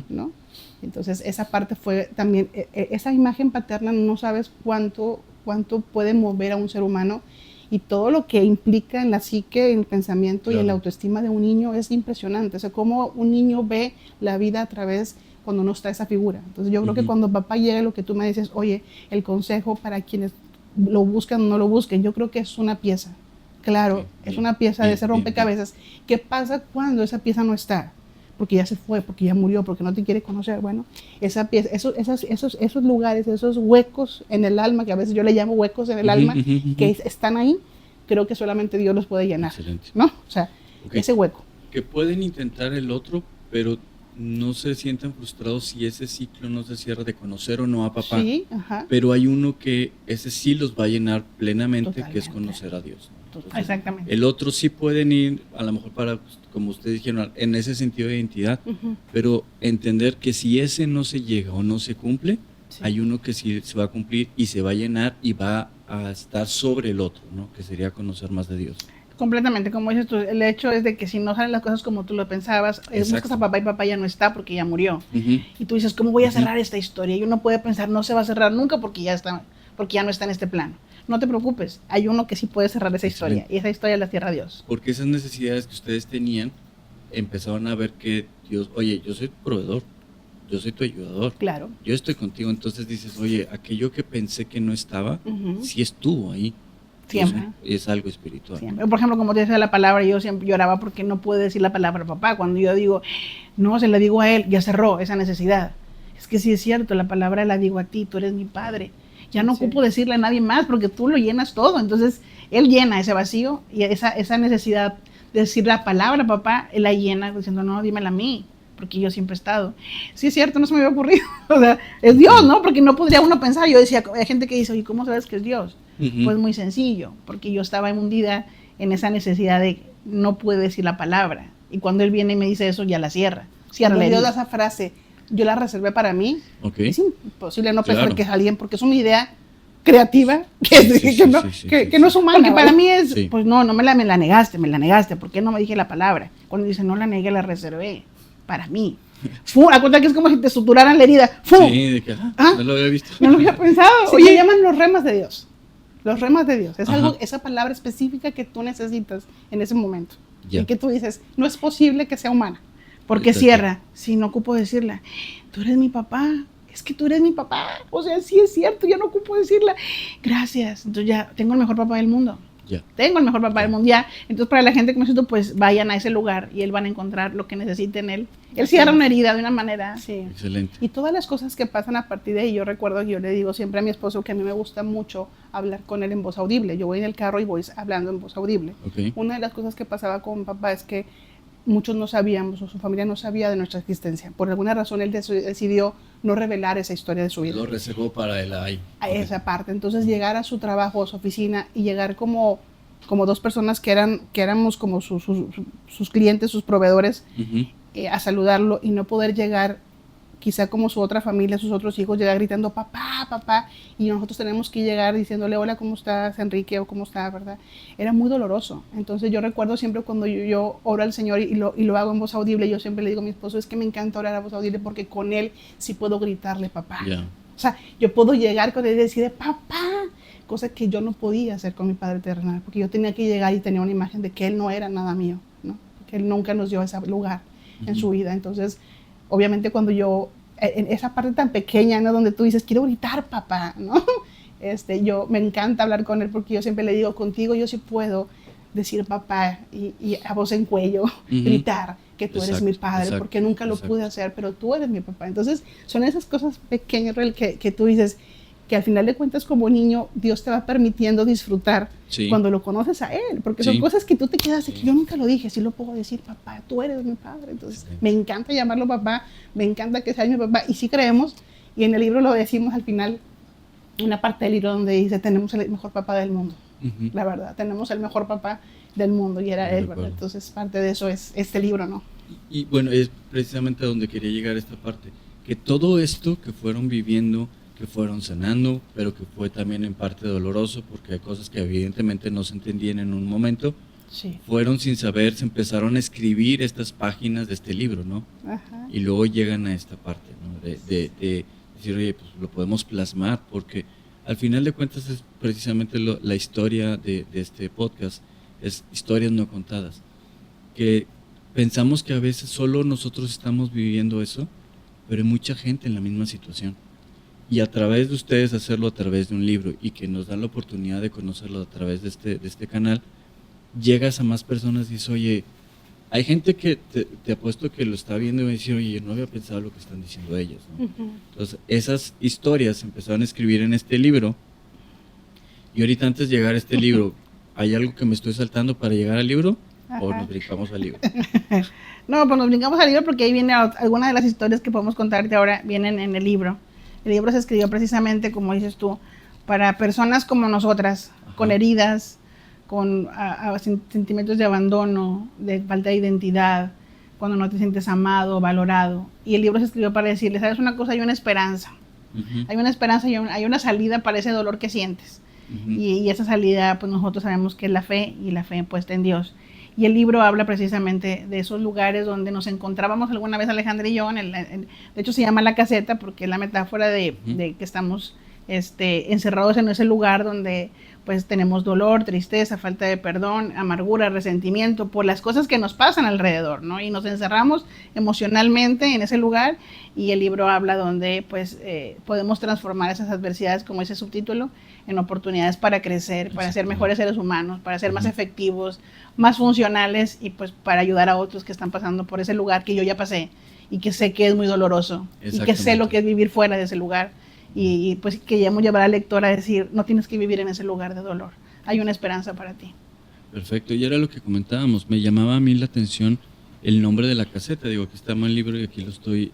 [SPEAKER 3] ¿no? Entonces esa parte fue también, esa imagen paterna no sabes cuánto puede mover a un ser humano, y todo lo que implica en la psique, en el pensamiento y en la autoestima de un niño es impresionante. O sea, cómo un niño ve la vida a través cuando no está esa figura. Entonces yo creo que cuando papá llega, lo que tú me dices, oye, el consejo para quienes lo buscan o no lo busquen, yo creo que es una pieza. Claro, es una pieza de ese rompecabezas. ¿Qué pasa cuando esa pieza no está? Porque ya se fue, porque ya murió, porque no te quiere conocer. Bueno, esa pieza, esos lugares, esos huecos en el alma, que a veces yo le llamo huecos en el alma, que están ahí, creo que solamente Dios los puede llenar.
[SPEAKER 1] Excelente.
[SPEAKER 3] ¿No? O sea, ese hueco.
[SPEAKER 1] Que pueden intentar el otro, pero no se sienten frustrados si ese ciclo no se cierra de conocer o no a papá.
[SPEAKER 3] Sí,
[SPEAKER 1] pero hay uno que ese sí los va a llenar plenamente. Totalmente. Que es conocer a Dios.
[SPEAKER 3] Entonces, exactamente.
[SPEAKER 1] El otro sí pueden ir, a lo mejor para, como ustedes dijeron, en ese sentido de identidad, pero entender que si ese no se llega o no se cumple, hay uno que sí se va a cumplir y se va a llenar y va a estar sobre el otro, ¿no? Que sería conocer más de Dios.
[SPEAKER 3] Completamente, como dices tú, el hecho es de que si no salen las cosas como tú lo pensabas, buscas a papá y papá ya no está porque ya murió. Y tú dices, ¿cómo voy a cerrar esta historia? Y uno puede pensar, no se va a cerrar nunca porque ya no está en este plano. No te preocupes, hay uno que sí puede cerrar esa historia, y esa historia la cierra Dios.
[SPEAKER 1] Porque esas necesidades que ustedes tenían, empezaron a ver que Dios, oye, yo soy tu proveedor, yo soy tu ayudador.
[SPEAKER 3] Claro.
[SPEAKER 1] Yo estoy contigo, entonces dices, oye, aquello que pensé que no estaba, sí estuvo ahí.
[SPEAKER 3] Siempre.
[SPEAKER 1] Es algo espiritual.
[SPEAKER 3] Siempre. Por ejemplo, como te decía la palabra, yo siempre lloraba porque no pude decir la palabra papá. Cuando yo digo, no, se la digo a él, ya cerró esa necesidad. Es que sí es cierto, la palabra la digo a ti, tú eres mi padre. Ya no ocupo decirle a nadie más porque tú lo llenas todo. Entonces, él llena ese vacío y esa necesidad de decir la palabra papá, él la llena diciendo, no, dímela a mí, porque yo siempre he estado. Sí es cierto, no se me había ocurrido. O sea, es Dios, ¿no? Porque no podría uno pensar. Yo decía, hay gente que dice, oye, ¿cómo sabes que es Dios? Pues muy sencillo, porque yo estaba hundida en esa necesidad de no puede decir la palabra. Y cuando él viene y me dice eso, ya la cierra. Cuando Dios da esa frase, yo la reservé para mí. Es imposible no pensar que es alguien, porque es una idea creativa que no es humana. Porque para mí es, pues no me la negaste. ¿Por qué no me dije la palabra? Cuando dice, no la negué, la reservé para mí. Acuérdate que es como si te suturaran la herida.
[SPEAKER 1] Sí, de que no lo había visto.
[SPEAKER 3] No lo había pensado. Oye, llaman los remas de Dios. Los remas de Dios. Es algo, esa palabra específica que tú necesitas en ese momento. Y que tú dices, no es posible que sea humana. Porque cierra. Si no ocupo decirla, tú eres mi papá. Es que tú eres mi papá. O sea, sí es cierto, yo no ocupo decirla. Gracias. Entonces ya tengo el mejor papá del mundo. Tengo el mejor papá del mundo. Entonces para la gente que me siento, pues vayan a ese lugar y él van a encontrar lo que necesiten él. Él cierra una herida de una manera. Sí.
[SPEAKER 1] Excelente.
[SPEAKER 3] Y todas las cosas que pasan a partir de ahí, yo recuerdo que yo le digo siempre a mi esposo que a mí me gusta mucho hablar con él en voz audible. Yo voy en el carro y voy hablando en voz audible. Una de las cosas que pasaba con mi papá es que muchos no sabíamos, o su familia no sabía de nuestra existencia. Por alguna razón él decidió no revelar esa historia de su vida.
[SPEAKER 1] Lo reservó para él ahí.
[SPEAKER 3] A esa parte. Entonces llegar a su trabajo, a su oficina, y llegar como dos personas que éramos como sus clientes, sus proveedores, a saludarlo, y no poder llegar, quizá como su otra familia, sus otros hijos, llegar gritando papá, papá, y nosotros tenemos que llegar diciéndole hola, ¿cómo estás, Enrique? O ¿cómo estás, verdad? Era muy doloroso. Entonces yo recuerdo siempre cuando yo oro al Señor y lo hago en voz audible, yo siempre le digo a mi esposo, es que me encanta orar a voz audible porque con él sí puedo gritarle papá. O sea, yo puedo llegar con él y decirle papá, cosa que yo no podía hacer con mi Padre terrenal, porque yo tenía que llegar y tenía una imagen de que él no era nada mío, ¿no? Porque él nunca nos dio ese lugar en su vida. Entonces, obviamente cuando yo, en esa parte tan pequeña, ¿no? Donde tú dices, quiero gritar papá, ¿no?
[SPEAKER 2] Yo me encanta hablar con él porque yo siempre le digo, contigo yo sí puedo decir papá y a voz en cuello, gritar que tú eres mi padre, porque nunca lo pude hacer, pero tú eres mi papá. Entonces, son esas cosas pequeñas que tú dices, que al final de cuentas como niño, Dios te va permitiendo disfrutar cuando lo conoces a Él, porque son cosas que tú te quedas de que yo nunca lo dije, sí lo puedo decir, papá, tú eres mi padre. Entonces, me encanta llamarlo papá, me encanta que sea mi papá, y sí creemos, y en el libro lo decimos al final, una parte del libro donde dice, tenemos el mejor papá del mundo. La verdad, tenemos el mejor papá del mundo y era él, ¿verdad? Entonces parte de eso es este libro, ¿no?
[SPEAKER 1] Y bueno, es precisamente a donde quería llegar esta parte, que todo esto que fueron viviendo, que fueron sanando, pero que fue también en parte doloroso, porque hay cosas que evidentemente no se entendían en un momento, fueron sin saber, se empezaron a escribir estas páginas de este libro, ¿no? Ajá. Y luego llegan a esta parte, ¿no? De decir, oye, pues lo podemos plasmar, porque al final de cuentas es precisamente la historia de este podcast, es historias no contadas, que pensamos que a veces solo nosotros estamos viviendo eso, pero hay mucha gente en la misma situación. Y a través de ustedes hacerlo a través de un libro y que nos dan la oportunidad de conocerlo a través de este canal, llegas a más personas y dices, oye, hay gente que te apuesto que lo está viendo y va a decir, oye, no había pensado lo que están diciendo ellos, ¿no? Entonces, esas historias se empezaron a escribir en este libro. Y ahorita antes de llegar a este libro, ¿hay algo que me estoy saltando para llegar al libro? ¿O nos brincamos al libro?
[SPEAKER 2] No, pues nos brincamos al libro porque ahí viene alguna de las historias que podemos contarte ahora, vienen en el libro. El libro se escribió precisamente, como dices tú, para personas como nosotras, con heridas, con sentimientos de abandono, de falta de identidad, cuando no te sientes amado, valorado. Y el libro se escribió para decirles, ¿sabes una cosa? Hay una esperanza. Hay una esperanza, hay una salida para ese dolor que sientes. Y esa salida, pues nosotros sabemos que es la fe, y la fe puesta en Dios. Y el libro habla precisamente de esos lugares donde nos encontrábamos alguna vez Alejandra y yo. De hecho se llama La Caseta porque es la metáfora de que estamos encerrados en ese lugar donde pues tenemos dolor, tristeza, falta de perdón, amargura, resentimiento por las cosas que nos pasan alrededor, ¿no? Y nos encerramos emocionalmente en ese lugar, y el libro habla donde pues podemos transformar esas adversidades, como ese subtítulo, en oportunidades para crecer, para ser mejores seres humanos, para ser más efectivos, más funcionales, y pues para ayudar a otros que están pasando por ese lugar que yo ya pasé y que sé que es muy doloroso y que sé lo que es vivir fuera de ese lugar. Y pues queríamos llevar al lector a decir, no tienes que vivir en ese lugar de dolor, hay una esperanza para ti.
[SPEAKER 1] Perfecto, y era lo que comentábamos, me llamaba a mí la atención el nombre de la caseta, digo, aquí está el libro y aquí lo estoy,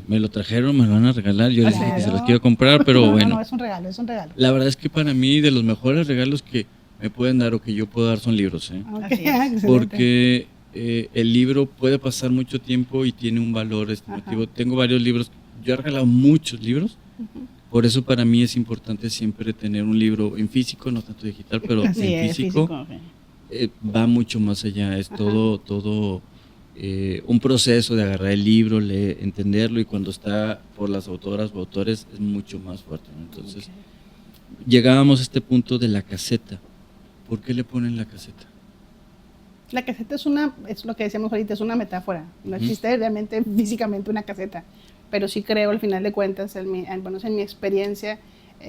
[SPEAKER 1] me lo trajeron, me lo van a regalar, yo les dije que se los quiero comprar, pero bueno.
[SPEAKER 2] No, es un regalo, es un regalo.
[SPEAKER 1] La verdad es que para mí de los mejores regalos que me pueden dar o que yo puedo dar son libros,
[SPEAKER 2] Okay.
[SPEAKER 1] Porque el libro puede pasar mucho tiempo y tiene un valor estimativo. Tengo varios libros. Yo he regalado muchos libros, por eso para mí es importante siempre tener un libro en físico, no tanto digital, pero en físico. Va mucho más allá, es todo un proceso de agarrar el libro, entenderlo, y cuando está por las autoras o autores es mucho más fuerte, ¿no? Entonces, llegábamos a este punto de la caseta. ¿Por qué le ponen la caseta?
[SPEAKER 2] La caseta es lo que decíamos ahorita, es una metáfora, no existe realmente físicamente una caseta. Pero sí creo, al final de cuentas, en mi experiencia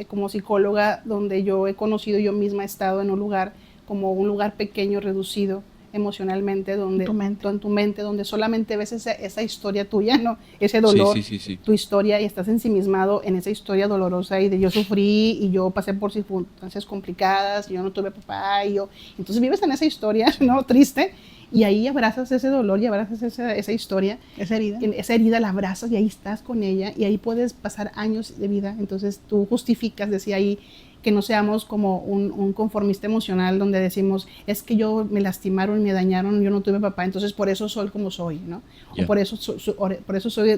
[SPEAKER 2] como psicóloga, donde yo he conocido, yo misma he estado en un lugar, como un lugar pequeño, reducido emocionalmente, donde en tu mente, donde solamente ves esa historia tuya, ¿no? Ese dolor, tu historia, y estás ensimismado en esa historia dolorosa y de yo sufrí y yo pasé por circunstancias complicadas, y yo no tuve papá, entonces vives en esa historia, ¿no? Triste. Y ahí abrazas ese dolor y abrazas esa historia, esa herida la abrazas y ahí estás con ella, y ahí puedes pasar años de vida. Entonces tú justificas, decía ahí, que no seamos como un conformista emocional donde decimos, es que me lastimaron, me dañaron, yo no tuve papá, entonces por eso soy como soy, ¿no? O por eso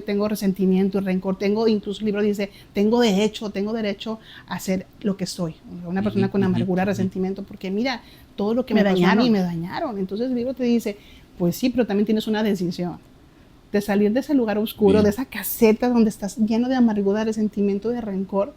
[SPEAKER 2] tengo resentimiento y rencor, incluso el libro dice, tengo derecho a ser lo que soy, una persona con amargura, resentimiento, porque mira, todo lo que me dañaron y me dañaron. Entonces el libro te dice, pues sí, pero también tienes una decisión de salir de ese lugar oscuro, de esa caseta donde estás lleno de amargura, de resentimiento, de rencor,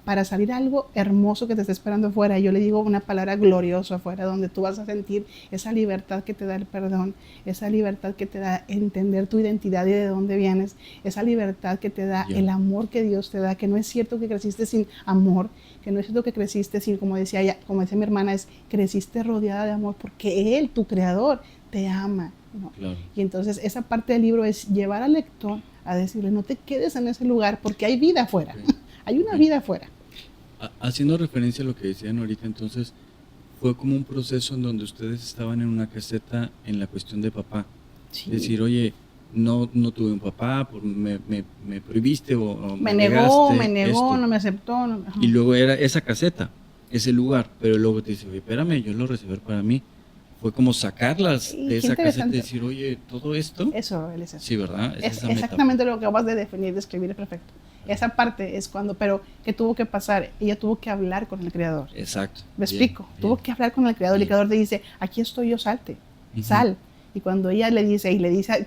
[SPEAKER 3] para salir algo hermoso que te está esperando afuera. Yo le digo una palabra gloriosa afuera, donde tú vas a sentir esa libertad que te da el perdón, esa libertad que te da entender tu identidad y de dónde vienes, esa libertad que te da el amor que Dios te da, que no es cierto que creciste sin amor, que no es cierto que creciste sin, como decía mi hermana, creciste rodeada de amor porque Él, tu creador, te ama, ¿no? Claro. Y entonces esa parte del libro es llevar al lector a decirle, no te quedes en ese lugar porque hay vida afuera, hay una vida afuera.
[SPEAKER 1] Haciendo referencia a lo que decían ahorita, entonces, fue como un proceso en donde ustedes estaban en una caseta en la cuestión de papá. Sí. Decir, oye, no tuve un papá, me prohibiste o
[SPEAKER 3] me negó, esto. No me aceptó. No,
[SPEAKER 1] y luego era esa caseta, ese lugar, pero luego te dice, oye, espérame, yo lo recibí para mí. Fue como sacarlas de esa caseta y decir, oye, todo esto.
[SPEAKER 3] Eso, él es eso.
[SPEAKER 1] Sí, ¿verdad?
[SPEAKER 3] Es exactamente lo que acabas de definir, de escribir, es perfecto. Esa parte es cuando, pero ¿qué tuvo que pasar? Ella tuvo que hablar con el Creador.
[SPEAKER 1] Exacto.
[SPEAKER 3] ¿Me explico? Tuvo que hablar con el Creador. El Creador te dice, aquí estoy yo, salte, sal. Y cuando ella le dice,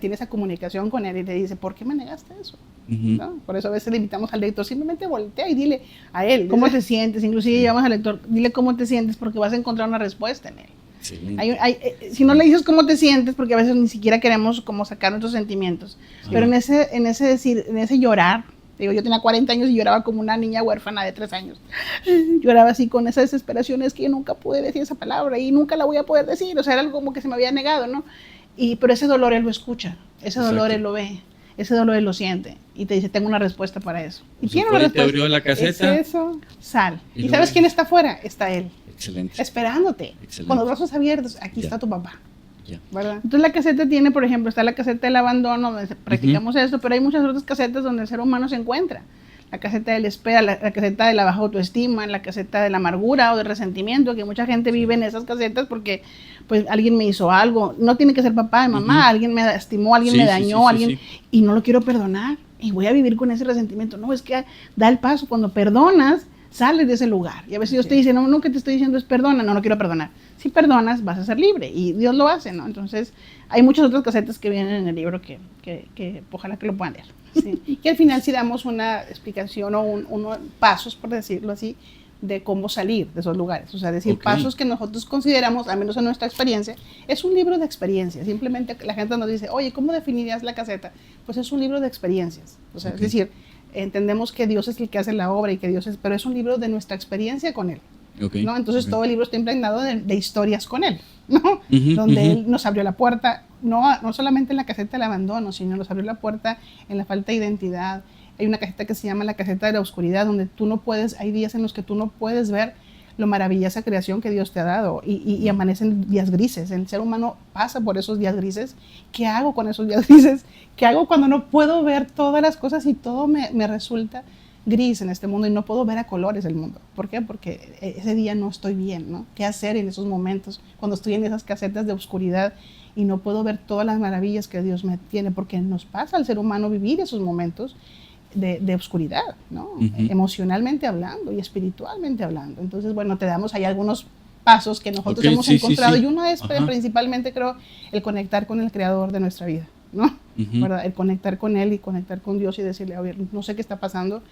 [SPEAKER 3] tiene esa comunicación con él y le dice, ¿por qué me negaste eso? ¿No? Por eso a veces le invitamos al lector, simplemente voltea y dile a él, ¿cómo te sientes? Inclusive llamamos al lector, dile cómo te sientes porque vas a encontrar una respuesta en él. Sí. Si no le dices cómo te sientes, porque a veces ni siquiera queremos como sacar nuestros sentimientos, pero en ese llorar, digo, yo tenía 40 años y lloraba como una niña huérfana de 3 años. Lloraba así con esa desesperación, es que yo nunca pude decir esa palabra y nunca la voy a poder decir, o sea, era algo como que se me había negado, ¿no? Pero ese dolor él lo escucha, ese dolor él lo ve, ese dolor él lo siente y te dice, tengo una respuesta para eso. Y tiene una respuesta.
[SPEAKER 1] Te abrió la caseta.
[SPEAKER 3] Es eso, sal. ¿Y sabes quién está afuera? Está él.
[SPEAKER 1] Excelente.
[SPEAKER 3] Esperándote. Excelente. Con los brazos abiertos, aquí está tu papá. ¿Verdad? Entonces la caseta tiene, por ejemplo, está la caseta del abandono, donde practicamos esto, pero hay muchas otras casetas donde el ser humano se encuentra. La caseta de la espera, la caseta de la baja autoestima, la caseta de la amargura o del resentimiento, que mucha gente vive en esas casetas porque pues alguien me hizo algo, no tiene que ser papá, mamá, alguien me lastimó, alguien me dañó, y no lo quiero perdonar, y voy a vivir con ese resentimiento. No, es que da el paso, cuando perdonas, sales de ese lugar. Y a veces Dios te dice, no, que te estoy diciendo es perdona, no quiero perdonar. Si perdonas, vas a ser libre, y Dios lo hace, ¿no? Entonces, hay muchas otras casetas que vienen en el libro que ojalá que lo puedan leer. Sí. Y al final sí damos una explicación o unos pasos, por decirlo así, de cómo salir de esos lugares. O sea, decir pasos que nosotros consideramos, al menos en nuestra experiencia, es un libro de experiencias. Simplemente la gente nos dice, oye, ¿cómo definirías la caseta? Pues es un libro de experiencias. O sea, es decir, entendemos que Dios es el que hace la obra y que Dios es, pero es un libro de nuestra experiencia con Él. ¿No? Entonces todo el libro está impregnado de historias con Él, ¿no? Donde Él nos abrió la puerta, no solamente en la caseta del abandono, sino nos abrió la puerta en la falta de identidad. Hay una caseta que se llama la caseta de la oscuridad, donde tú no puedes, hay días en los que tú no puedes ver lo maravillosa creación que Dios te ha dado y amanecen días grises. El ser humano pasa por esos días grises. ¿Qué hago con esos días grises? ¿Qué hago cuando no puedo ver todas las cosas y todo me resulta gris en este mundo y no puedo ver a colores el mundo? ¿Por qué? Porque ese día no estoy bien, ¿no? ¿Qué hacer en esos momentos cuando estoy en esas casetas de oscuridad y no puedo ver todas las maravillas que Dios me tiene? Porque nos pasa al ser humano vivir esos momentos de oscuridad, ¿no? Emocionalmente hablando y espiritualmente hablando. Entonces, bueno, te damos ahí algunos pasos que nosotros hemos encontrado y uno es principalmente, creo, el conectar con el Creador de nuestra vida, ¿no? ¿Verdad? El conectar con Él y conectar con Dios y decirle, a ver, no sé qué está pasando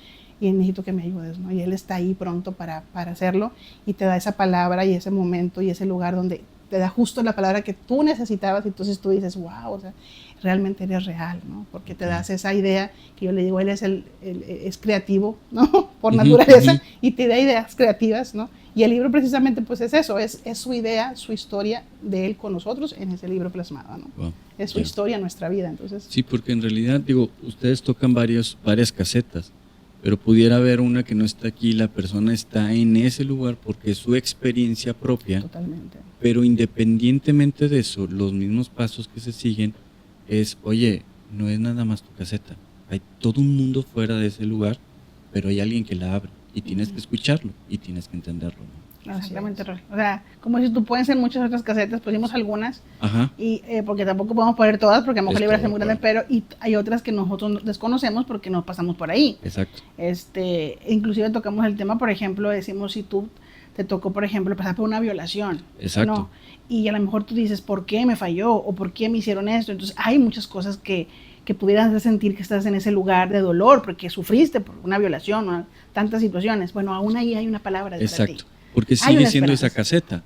[SPEAKER 3] y necesito que me ayudes, ¿no? Y Él está ahí pronto para hacerlo y te da esa palabra y ese momento y ese lugar donde te da justo la palabra que tú necesitabas y entonces tú dices, wow, o sea, realmente eres real, ¿no? Porque te das esa idea que yo le digo, Él es creativo, ¿no? Por naturaleza y te da ideas creativas, ¿no? Y el libro precisamente pues es eso, es su idea, su historia de Él con nosotros en ese libro plasmado, ¿no? Wow. Es su historia, nuestra vida, entonces.
[SPEAKER 1] Sí, porque en realidad, digo, ustedes tocan varias casetas, pero pudiera haber una que no está aquí, la persona está en ese lugar porque es su experiencia propia.
[SPEAKER 3] Totalmente.
[SPEAKER 1] Pero independientemente de eso, los mismos pasos que se siguen es, oye, no es nada más tu caseta, hay todo un mundo fuera de ese lugar, pero hay alguien que la abre y tienes que escucharlo y tienes que entenderlo, ¿no?
[SPEAKER 3] Exactamente, o sea, como dices tú, pueden ser muchas otras casetas, pusimos algunas, y porque tampoco podemos poner todas, porque a lo mejor el libro es muy grande, pero y hay otras que nosotros desconocemos porque no pasamos por ahí.
[SPEAKER 1] Exacto.
[SPEAKER 3] Inclusive tocamos el tema, por ejemplo, decimos si tú te tocó, por ejemplo, pasar por una violación.
[SPEAKER 1] Exacto.
[SPEAKER 3] ¿no? Y a lo mejor tú dices, ¿por qué me falló? ¿O por qué me hicieron esto? Entonces, hay muchas cosas que
[SPEAKER 2] que pudieras sentir que estás en ese lugar de dolor, porque sufriste por una violación, tantas situaciones. Bueno, aún ahí hay una palabra de
[SPEAKER 1] Exacto, porque sigue siendo esa caseta,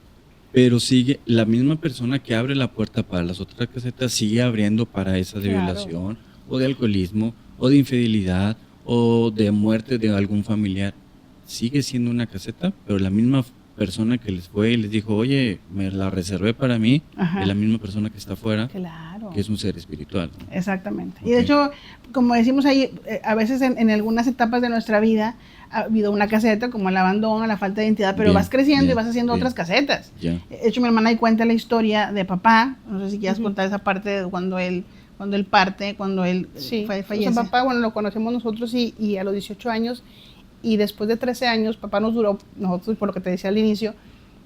[SPEAKER 1] pero sigue la misma persona que abre la puerta para las otras casetas, sigue abriendo para esa de violación, o de alcoholismo, o de infidelidad, o de muerte de algún familiar. Sigue siendo una caseta, pero la misma persona que les fue y les dijo, oye, me la reservé para mí, es la misma persona que está afuera, que es un ser espiritual, ¿no?
[SPEAKER 2] Exactamente. Okay. Y de hecho, como decimos ahí, a veces en algunas etapas de nuestra vida ha habido una caseta, como el abandono, la falta de identidad, pero vas creciendo y vas haciendo otras casetas. De hecho, mi hermana ahí cuenta la historia de papá, no sé si quieras contar esa parte de cuando él parte, cuando él fallece.
[SPEAKER 3] O sea, papá, bueno, lo conocemos nosotros y a los 18 años, y después de 13 años, papá nos duró, nosotros por lo que te decía al inicio,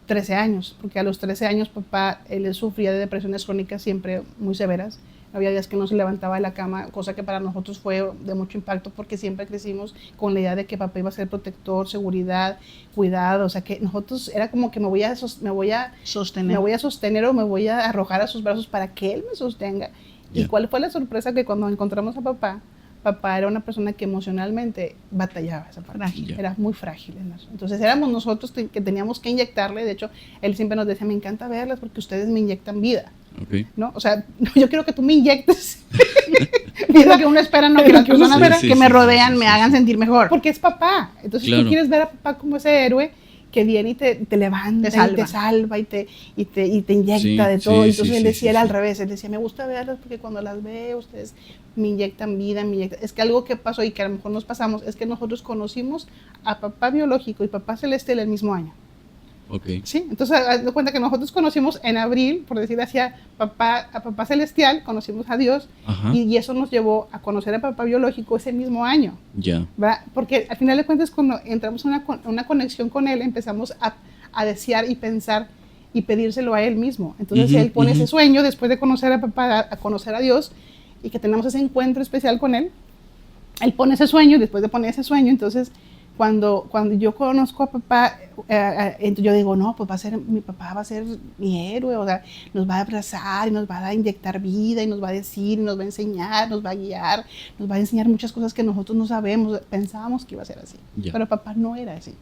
[SPEAKER 3] 13 años, porque a los 13 años papá, él sufría de depresiones crónicas siempre muy severas. Había días que no se levantaba de la cama, cosa que para nosotros fue de mucho impacto porque siempre crecimos con la idea de que papá iba a ser protector, seguridad, cuidado, o sea que nosotros era como que me voy a sostener o me voy a arrojar a sus brazos para que él me sostenga. ¿Y cuál fue la sorpresa? Que cuando encontramos a papá, papá era una persona que emocionalmente batallaba esa parte, era muy frágil en eso. Entonces éramos nosotros que teníamos que inyectarle. De hecho, él siempre nos decía, me encanta verlas porque ustedes me inyectan vida. ¿No? O sea, yo quiero que tú me inyectes
[SPEAKER 2] vida que uno espera, no que las personas que me rodean me hagan sentir mejor.
[SPEAKER 3] Porque es papá. Entonces tú quieres ver a papá como ese héroe que viene y te levanta, te salva y te inyecta de todo. Entonces él decía, era al revés, él decía, me gusta verlas porque cuando las veo ustedes me inyectan vida, Es que algo que pasó y que a lo mejor nos pasamos es que nosotros conocimos a papá biológico y papá celestial el mismo año. ¿Sí? Entonces, haz de cuenta que nosotros conocimos en abril, por decir así, a papá celestial, conocimos a Dios, y eso nos llevó a conocer a papá biológico ese mismo año. ¿Verdad? Porque al final de cuentas, cuando entramos en una conexión con él, empezamos a desear y pensar y pedírselo a él mismo. Entonces, él pone ese sueño, después de conocer a papá, a conocer a Dios, y que tenemos ese encuentro especial con él, él pone ese sueño, y después de poner ese sueño, entonces, cuando yo conozco a papá, yo digo, no, pues mi papá va a ser mi héroe, o sea, nos va a abrazar y nos va a inyectar vida y nos va a decir, y nos va a enseñar, nos va a guiar, nos va a enseñar muchas cosas que nosotros no sabemos, pensábamos que iba a ser así, pero papá no era así.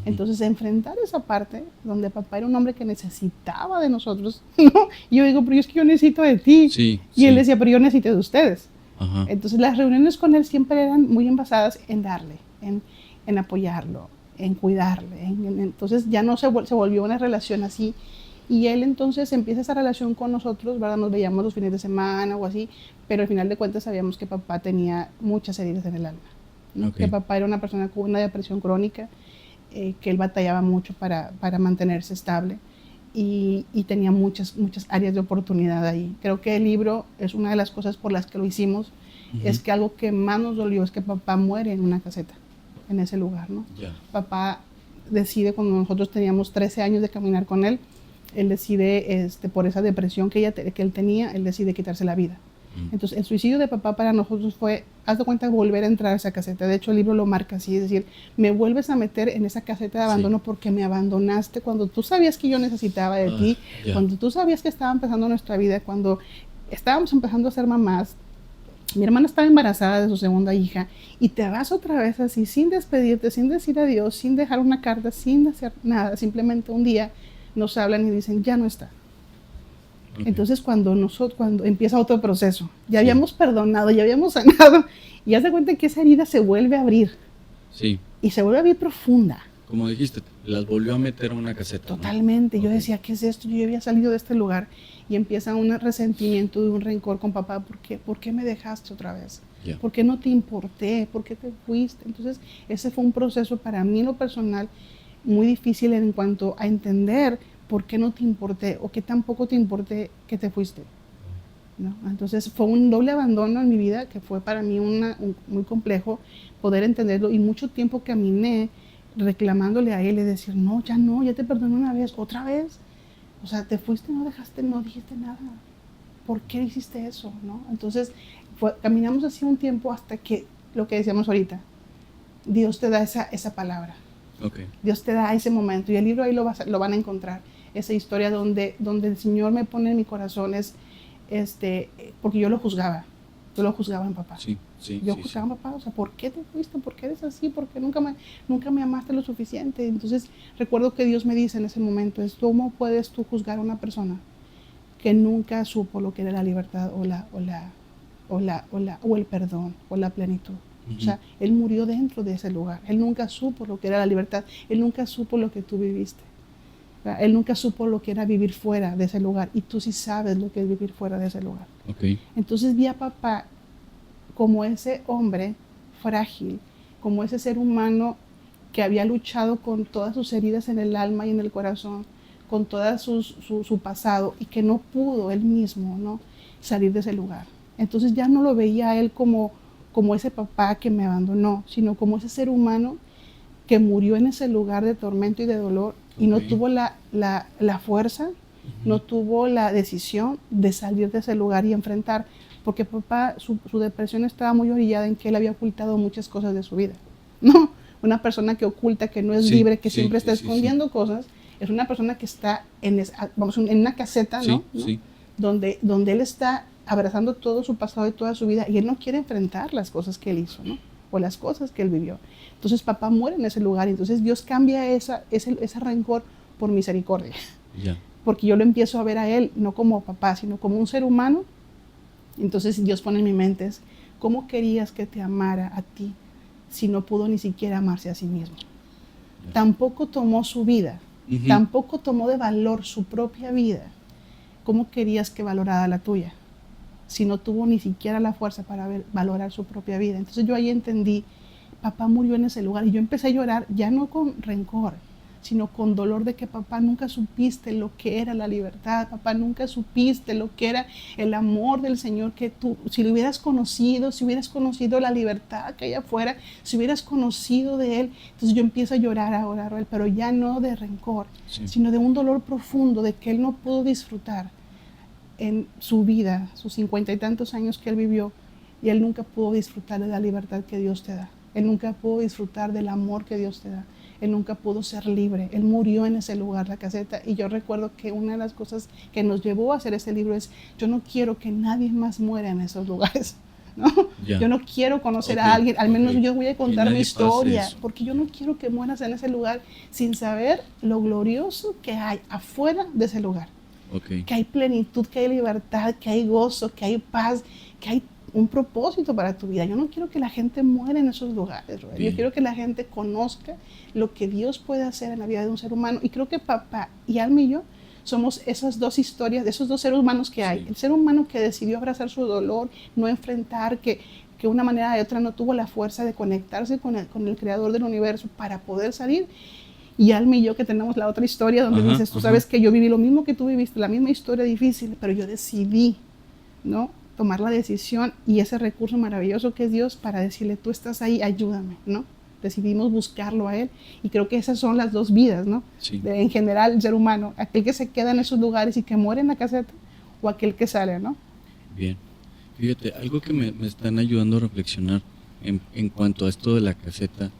[SPEAKER 3] Entonces, enfrentar esa parte donde papá era un hombre que necesitaba de nosotros, ¿no? Y yo digo, pero es que yo necesito de ti. Y él decía, pero yo necesito de ustedes. Entonces, las reuniones con él siempre eran muy envasadas en darle, en apoyarlo, en cuidarle. Entonces ya no se volvió una relación así. Y él entonces empieza esa relación con nosotros, ¿verdad? Nos veíamos los fines de semana o así, pero al final de cuentas sabíamos que papá tenía muchas heridas en el alma, ¿no? Que papá era una persona con una depresión crónica, que él batallaba mucho para mantenerse estable y tenía muchas áreas de oportunidad ahí. Creo que el libro es una de las cosas por las que lo hicimos, es que algo que más nos dolió es que papá muere en una caseta, en ese lugar, ¿no? Papá decide, cuando nosotros teníamos 13 años de caminar con él, él decide, por esa depresión que él tenía, él decide quitarse la vida. Entonces, el suicidio de papá para nosotros fue, haz de cuenta, volver a entrar a esa caseta. De hecho, el libro lo marca así, es decir, me vuelves a meter en esa caseta de abandono porque me abandonaste cuando tú sabías que yo necesitaba de ti, cuando tú sabías que estaba empezando nuestra vida, cuando estábamos empezando a ser mamás. Mi hermana estaba embarazada de su segunda hija y te vas otra vez así, sin despedirte, sin decir adiós, sin dejar una carta, sin hacer nada. Simplemente un día nos hablan y dicen, ya no está. Entonces cuando empieza otro proceso, ya habíamos perdonado, ya habíamos sanado, y ya se cuenta que esa herida se vuelve a abrir. Y se vuelve a abrir profunda.
[SPEAKER 1] Como dijiste, las volvió a meter en una caseta.
[SPEAKER 2] Totalmente. ¿No? Yo decía, ¿qué es esto? Yo había salido de este lugar y empieza un resentimiento y un rencor con papá. ¿Por qué me dejaste otra vez? ¿Por qué no te importé? ¿Por qué te fuiste? Entonces, ese fue un proceso para mí en lo personal muy difícil en cuanto a entender por qué no te importé o qué tampoco te importé que te fuiste, ¿no? Entonces, fue un doble abandono en mi vida que fue para mí muy complejo poder entenderlo, y mucho tiempo caminé reclamándole a él y decir, no, ya te perdoné una vez, otra vez. O sea, te fuiste, no dijiste nada. ¿Por qué hiciste eso? ¿No? Entonces, caminamos así un tiempo hasta que, lo que decíamos ahorita, Dios te da esa palabra. Dios te da ese momento. Y el libro ahí lo van a encontrar. Esa historia donde el Señor me pone en mi corazón porque yo lo juzgaba. yo lo juzgaba en papá. Yo juzgaba en papá, o sea, ¿por qué te fuiste? ¿Por qué eres así? ¿Por qué nunca me amaste lo suficiente? Entonces, recuerdo que Dios me dice en ese momento, ¿cómo puedes tú juzgar a una persona que nunca supo lo que era la libertad o el perdón o la plenitud? O sea, Él murió dentro de ese lugar. Él nunca supo lo que era la libertad. Él nunca supo lo que tú viviste. Él nunca supo lo que era vivir fuera de ese lugar. Y tú sí sabes lo que es vivir fuera de ese lugar.
[SPEAKER 1] Okay.
[SPEAKER 2] Entonces vi a papá como ese hombre frágil, como ese ser humano que había luchado con todas sus heridas en el alma y en el corazón, con todo su pasado, y que no pudo él mismo, ¿no?, salir de ese lugar. Entonces ya no lo veía a él como ese papá que me abandonó, sino como ese ser humano que murió en ese lugar de tormento y de dolor, y no tuvo la fuerza, no tuvo la decisión de salir de ese lugar y enfrentar, porque papá, su depresión estaba muy orillada en que él había ocultado muchas cosas de su vida, ¿no? Una persona que oculta, que no es libre, que siempre está escondiendo cosas, es una persona que está en una caseta, ¿no? Donde él está abrazando todo su pasado y toda su vida, y él no quiere enfrentar las cosas que él hizo, ¿no?, o las cosas que él vivió. Entonces papá muere en ese lugar, y entonces Dios cambia ese rencor por misericordia. Porque yo lo empiezo a ver a él no como papá, sino como un ser humano. Entonces Dios pone en mi mente, ¿cómo querías que te amara a ti si no pudo ni siquiera amarse a sí mismo? Tampoco tomó su vida, tampoco tomó de valor su propia vida. ¿Cómo querías que valorara la tuya si no tuvo ni siquiera la fuerza para valorar su propia vida? Entonces yo ahí entendí, papá murió en ese lugar, y yo empecé a llorar, ya no con rencor, sino con dolor de que papá nunca supiste lo que era la libertad, papá nunca supiste lo que era el amor del Señor, que tú, si lo hubieras conocido, si hubieras conocido la libertad que hay afuera, si hubieras conocido de Él. Entonces yo empiezo a llorar ahora, pero ya no de rencor, sino de un dolor profundo, de que Él no pudo disfrutar en su vida, sus 50 y tantos años que Él vivió, y Él nunca pudo disfrutar de la libertad que Dios te da. Él nunca pudo disfrutar del amor que Dios te da. Él nunca pudo ser libre. Él murió en ese lugar, la caseta. Y yo recuerdo que una de las cosas que nos llevó a hacer ese libro es, yo no quiero que nadie más muera en esos lugares, ¿no? Yo no quiero conocer a alguien, al menos yo voy a contar mi historia, porque yo no quiero que mueras en ese lugar sin saber lo glorioso que hay afuera de ese lugar. Que hay plenitud, que hay libertad, que hay gozo, que hay paz, que hay un propósito para tu vida. Yo no quiero que la gente muera en esos lugares, Roel. Yo quiero que la gente conozca lo que Dios puede hacer en la vida de un ser humano. Y creo que papá y Alma y yo somos esas dos historias, de esos dos seres humanos que hay. El ser humano que decidió abrazar su dolor, no enfrentar, que de una manera u otra no tuvo la fuerza de conectarse con el creador del universo para poder salir. Y Alma y yo, que tenemos la otra historia donde dices, tú sabes que yo viví lo mismo que tú viviste, la misma historia difícil, pero yo decidí, ¿no?, tomar la decisión y ese recurso maravilloso que es Dios para decirle, tú estás ahí, ayúdame, ¿no? Decidimos buscarlo a Él, y creo que esas son las dos vidas, ¿no? En general, el ser humano, aquel que se queda en esos lugares y que muere en la caseta, o aquel que sale, ¿no?
[SPEAKER 1] Bien. Fíjate, algo que me están ayudando a reflexionar en cuanto a esto de la caseta,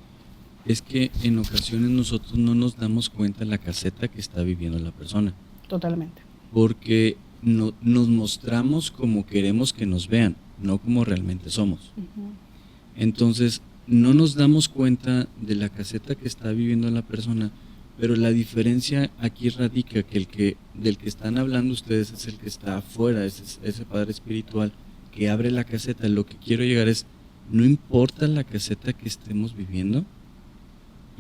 [SPEAKER 1] es que en ocasiones nosotros no nos damos cuenta de la caseta que está viviendo la persona.
[SPEAKER 2] Totalmente.
[SPEAKER 1] Porque nos mostramos como queremos que nos vean, no como realmente somos. Entonces, no nos damos cuenta de la caseta que está viviendo la persona, pero la diferencia aquí radica que del que están hablando ustedes es el que está afuera, ese padre espiritual que abre la caseta. Lo que quiero llegar es, no importa la caseta que estemos viviendo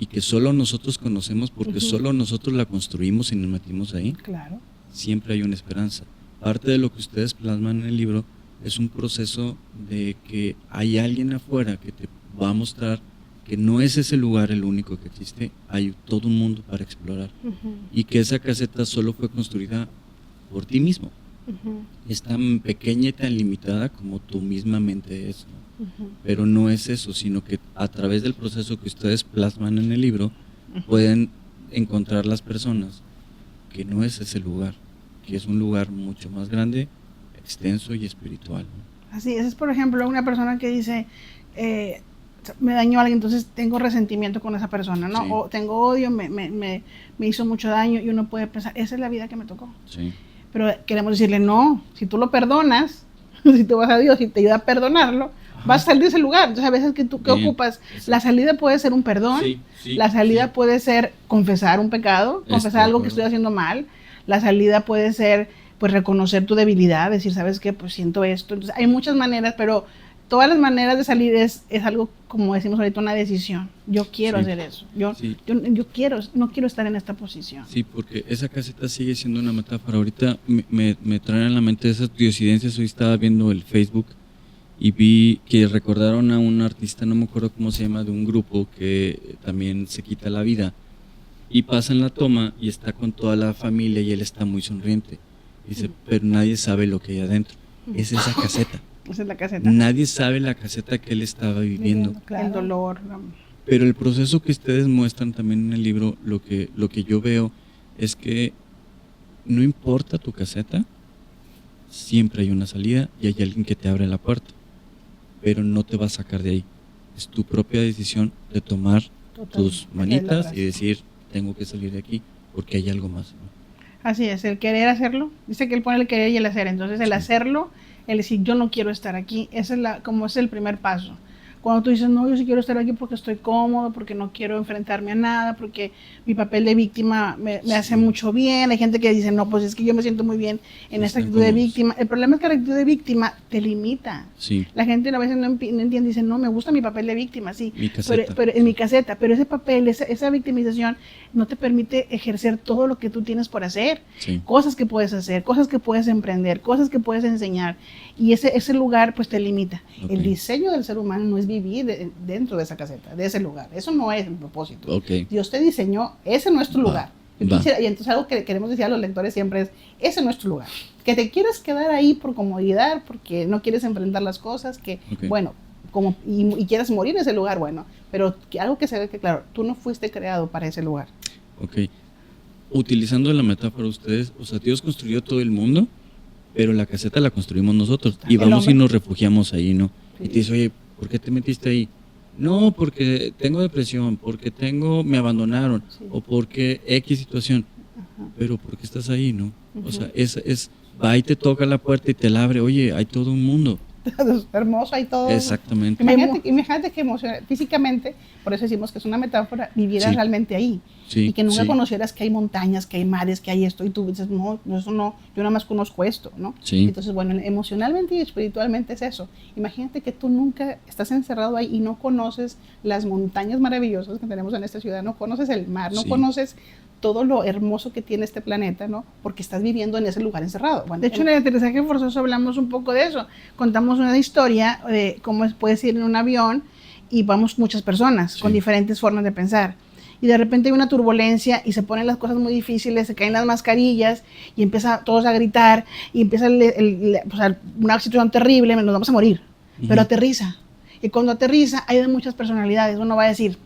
[SPEAKER 1] y que solo nosotros conocemos, porque solo nosotros la construimos y nos metimos ahí.
[SPEAKER 2] Claro.
[SPEAKER 1] Siempre hay una esperanza. Parte de lo que ustedes plasman en el libro es un proceso de que hay alguien afuera que te va a mostrar que no es ese lugar el único que existe, hay todo un mundo para explorar, y que esa caseta solo fue construida por ti mismo. Es tan pequeña y tan limitada como tu misma mente es, ¿no? Pero no es eso, sino que a través del proceso que ustedes plasman en el libro pueden encontrar las personas que no es ese lugar, que es un lugar mucho más grande, extenso y espiritual, ¿no?
[SPEAKER 2] Así es, por ejemplo, una persona que dice, me dañó a alguien, entonces tengo resentimiento con esa persona, ¿no? Sí. O tengo odio, me hizo mucho daño, y uno puede pensar, esa es la vida que me tocó.
[SPEAKER 1] Sí.
[SPEAKER 2] Pero queremos decirle, no, si tú lo perdonas, si tú vas a Dios y te ayuda a perdonarlo, vas a salir de ese lugar. Entonces a veces que tú, ¿qué ocupas? La salida puede ser un perdón, la salida puede ser confesar un pecado, confesar algo que estoy haciendo mal, la salida puede ser pues reconocer tu debilidad, decir, ¿sabes qué? Pues siento esto. Entonces hay muchas maneras, pero todas las maneras de salir es algo, como decimos ahorita, una decisión. Yo quiero hacer eso. Yo no quiero estar en esta posición.
[SPEAKER 1] Sí, porque esa caseta sigue siendo una metáfora. Ahorita me traen a la mente esas diosidencias. Hoy estaba viendo el Facebook y vi que recordaron a un artista, no me acuerdo cómo se llama, de un grupo que también se quita la vida. Y pasan la toma y está con toda la familia y él está muy sonriente. Dice, pero nadie sabe lo que hay adentro. Es esa caseta.
[SPEAKER 2] Esa es la caseta.
[SPEAKER 1] Nadie sabe la caseta que él estaba viviendo.
[SPEAKER 2] Claro. El dolor.
[SPEAKER 1] Pero el proceso que ustedes muestran también en el libro, lo que yo veo es que no importa tu caseta, siempre hay una salida y hay alguien que te abre la puerta, pero no te va a sacar de ahí. Es tu propia decisión de tomar tus manitas y decir, tengo que salir de aquí porque hay algo más, ¿no?
[SPEAKER 2] Así es, el querer hacerlo. Dice que él pone el querer y el hacer. Entonces el hacerlo, el decir yo no quiero estar aquí, ese es el primer paso. Cuando tú dices, no, yo sí quiero estar aquí porque estoy cómodo, porque no quiero enfrentarme a nada, porque mi papel de víctima me hace mucho bien. Hay gente que dice, no, pues es que yo me siento muy bien en esta actitud de víctima. El problema es que la actitud de víctima te limita.
[SPEAKER 1] Sí.
[SPEAKER 2] La gente a veces no entiende, dice, no, me gusta mi papel de víctima, sí,
[SPEAKER 1] pero
[SPEAKER 2] en mi caseta, pero ese papel, esa victimización no te permite ejercer todo lo que tú tienes por hacer.
[SPEAKER 1] Sí.
[SPEAKER 2] Cosas que puedes hacer, cosas que puedes emprender, cosas que puedes enseñar. Y ese lugar pues te limita. Okay. El diseño del ser humano no es vivir dentro de esa caseta, de ese lugar. Eso no es el propósito.
[SPEAKER 1] Okay.
[SPEAKER 2] Dios te diseñó, ese no es tu lugar. Y entonces algo que queremos decir a los lectores siempre es, ese no es tu lugar. Que te quieras quedar ahí por comodidad, porque no quieres enfrentar las cosas, que bueno, y quieras morir en ese lugar, bueno, pero que algo que se ve que claro, tú no fuiste creado para ese lugar.
[SPEAKER 1] Ok. Utilizando la metáfora ustedes, o sea, Dios construyó todo el mundo, pero la caseta la construimos nosotros. Y vamos y nos refugiamos ahí, ¿no? Sí. Y te dice, oye, ¿por qué te metiste ahí? No, porque tengo depresión, porque me abandonaron, o porque X situación. Ajá. Pero ¿por qué estás ahí, no? O sea, va y te toca la puerta y te la abre, oye, hay todo un mundo.
[SPEAKER 2] Es hermoso, hay todo.
[SPEAKER 1] Exactamente.
[SPEAKER 2] Imagínate que físicamente, por eso decimos que es una metáfora, vivieras realmente ahí. Sí, y que nunca conocieras que hay montañas, que hay mares, que hay esto, y tú dices, no, eso no, yo nada más conozco esto, ¿no?
[SPEAKER 1] Sí.
[SPEAKER 2] Entonces, bueno, emocionalmente y espiritualmente es eso. Imagínate que tú nunca estás encerrado ahí y no conoces las montañas maravillosas que tenemos en esta ciudad, no conoces el mar, no conoces todo lo hermoso que tiene este planeta, ¿no? Porque estás viviendo en ese lugar encerrado. Bueno, de hecho, en el aterrizaje forzoso hablamos un poco de eso. Contamos una historia de cómo puedes ir en un avión y vamos muchas personas con diferentes formas de pensar. Y de repente hay una turbulencia y se ponen las cosas muy difíciles, se caen las mascarillas y empieza todos a gritar y empieza una situación terrible, nos vamos a morir. Pero aterriza. Y cuando aterriza hay de muchas personalidades. Uno va a decir,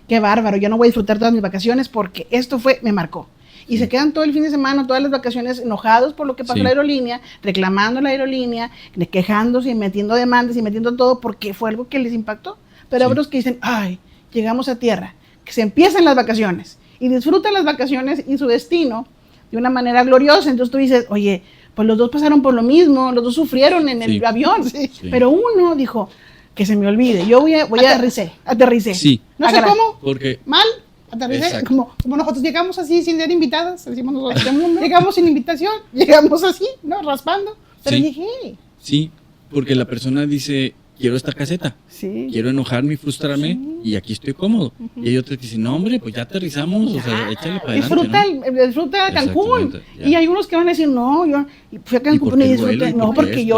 [SPEAKER 2] qué bárbaro, yo no voy a disfrutar todas mis vacaciones porque esto me marcó. Y se quedan todo el fin de semana, todas las vacaciones enojados por lo que pasó en la aerolínea, reclamando a la aerolínea, quejándose y metiendo demandas y metiendo todo porque fue algo que les impactó. Pero otros que dicen, ay, llegamos a tierra, que se empiezan las vacaciones y disfrutan las vacaciones y su destino de una manera gloriosa. Entonces tú dices, oye, pues los dos pasaron por lo mismo, los dos sufrieron en el avión, pero uno dijo, que se me olvide, yo aterricé.
[SPEAKER 1] Sí.
[SPEAKER 2] No sé cómo,
[SPEAKER 1] porque
[SPEAKER 2] mal, aterricé, como nosotros llegamos así sin ser invitadas, decimos nosotros del mundo, llegamos sin invitación, llegamos así, ¿no? Raspando, pero llegué.
[SPEAKER 1] Sí, porque la persona dice, quiero esta caseta, quiero enojarme y frustrarme y aquí estoy cómodo. Y hay otros que dicen, no hombre, pues ya aterrizamos, o sea, échale para adelante.
[SPEAKER 2] Disfruta Cancún. Y hay unos que van a decir, no, yo fui a Cancún y disfruté,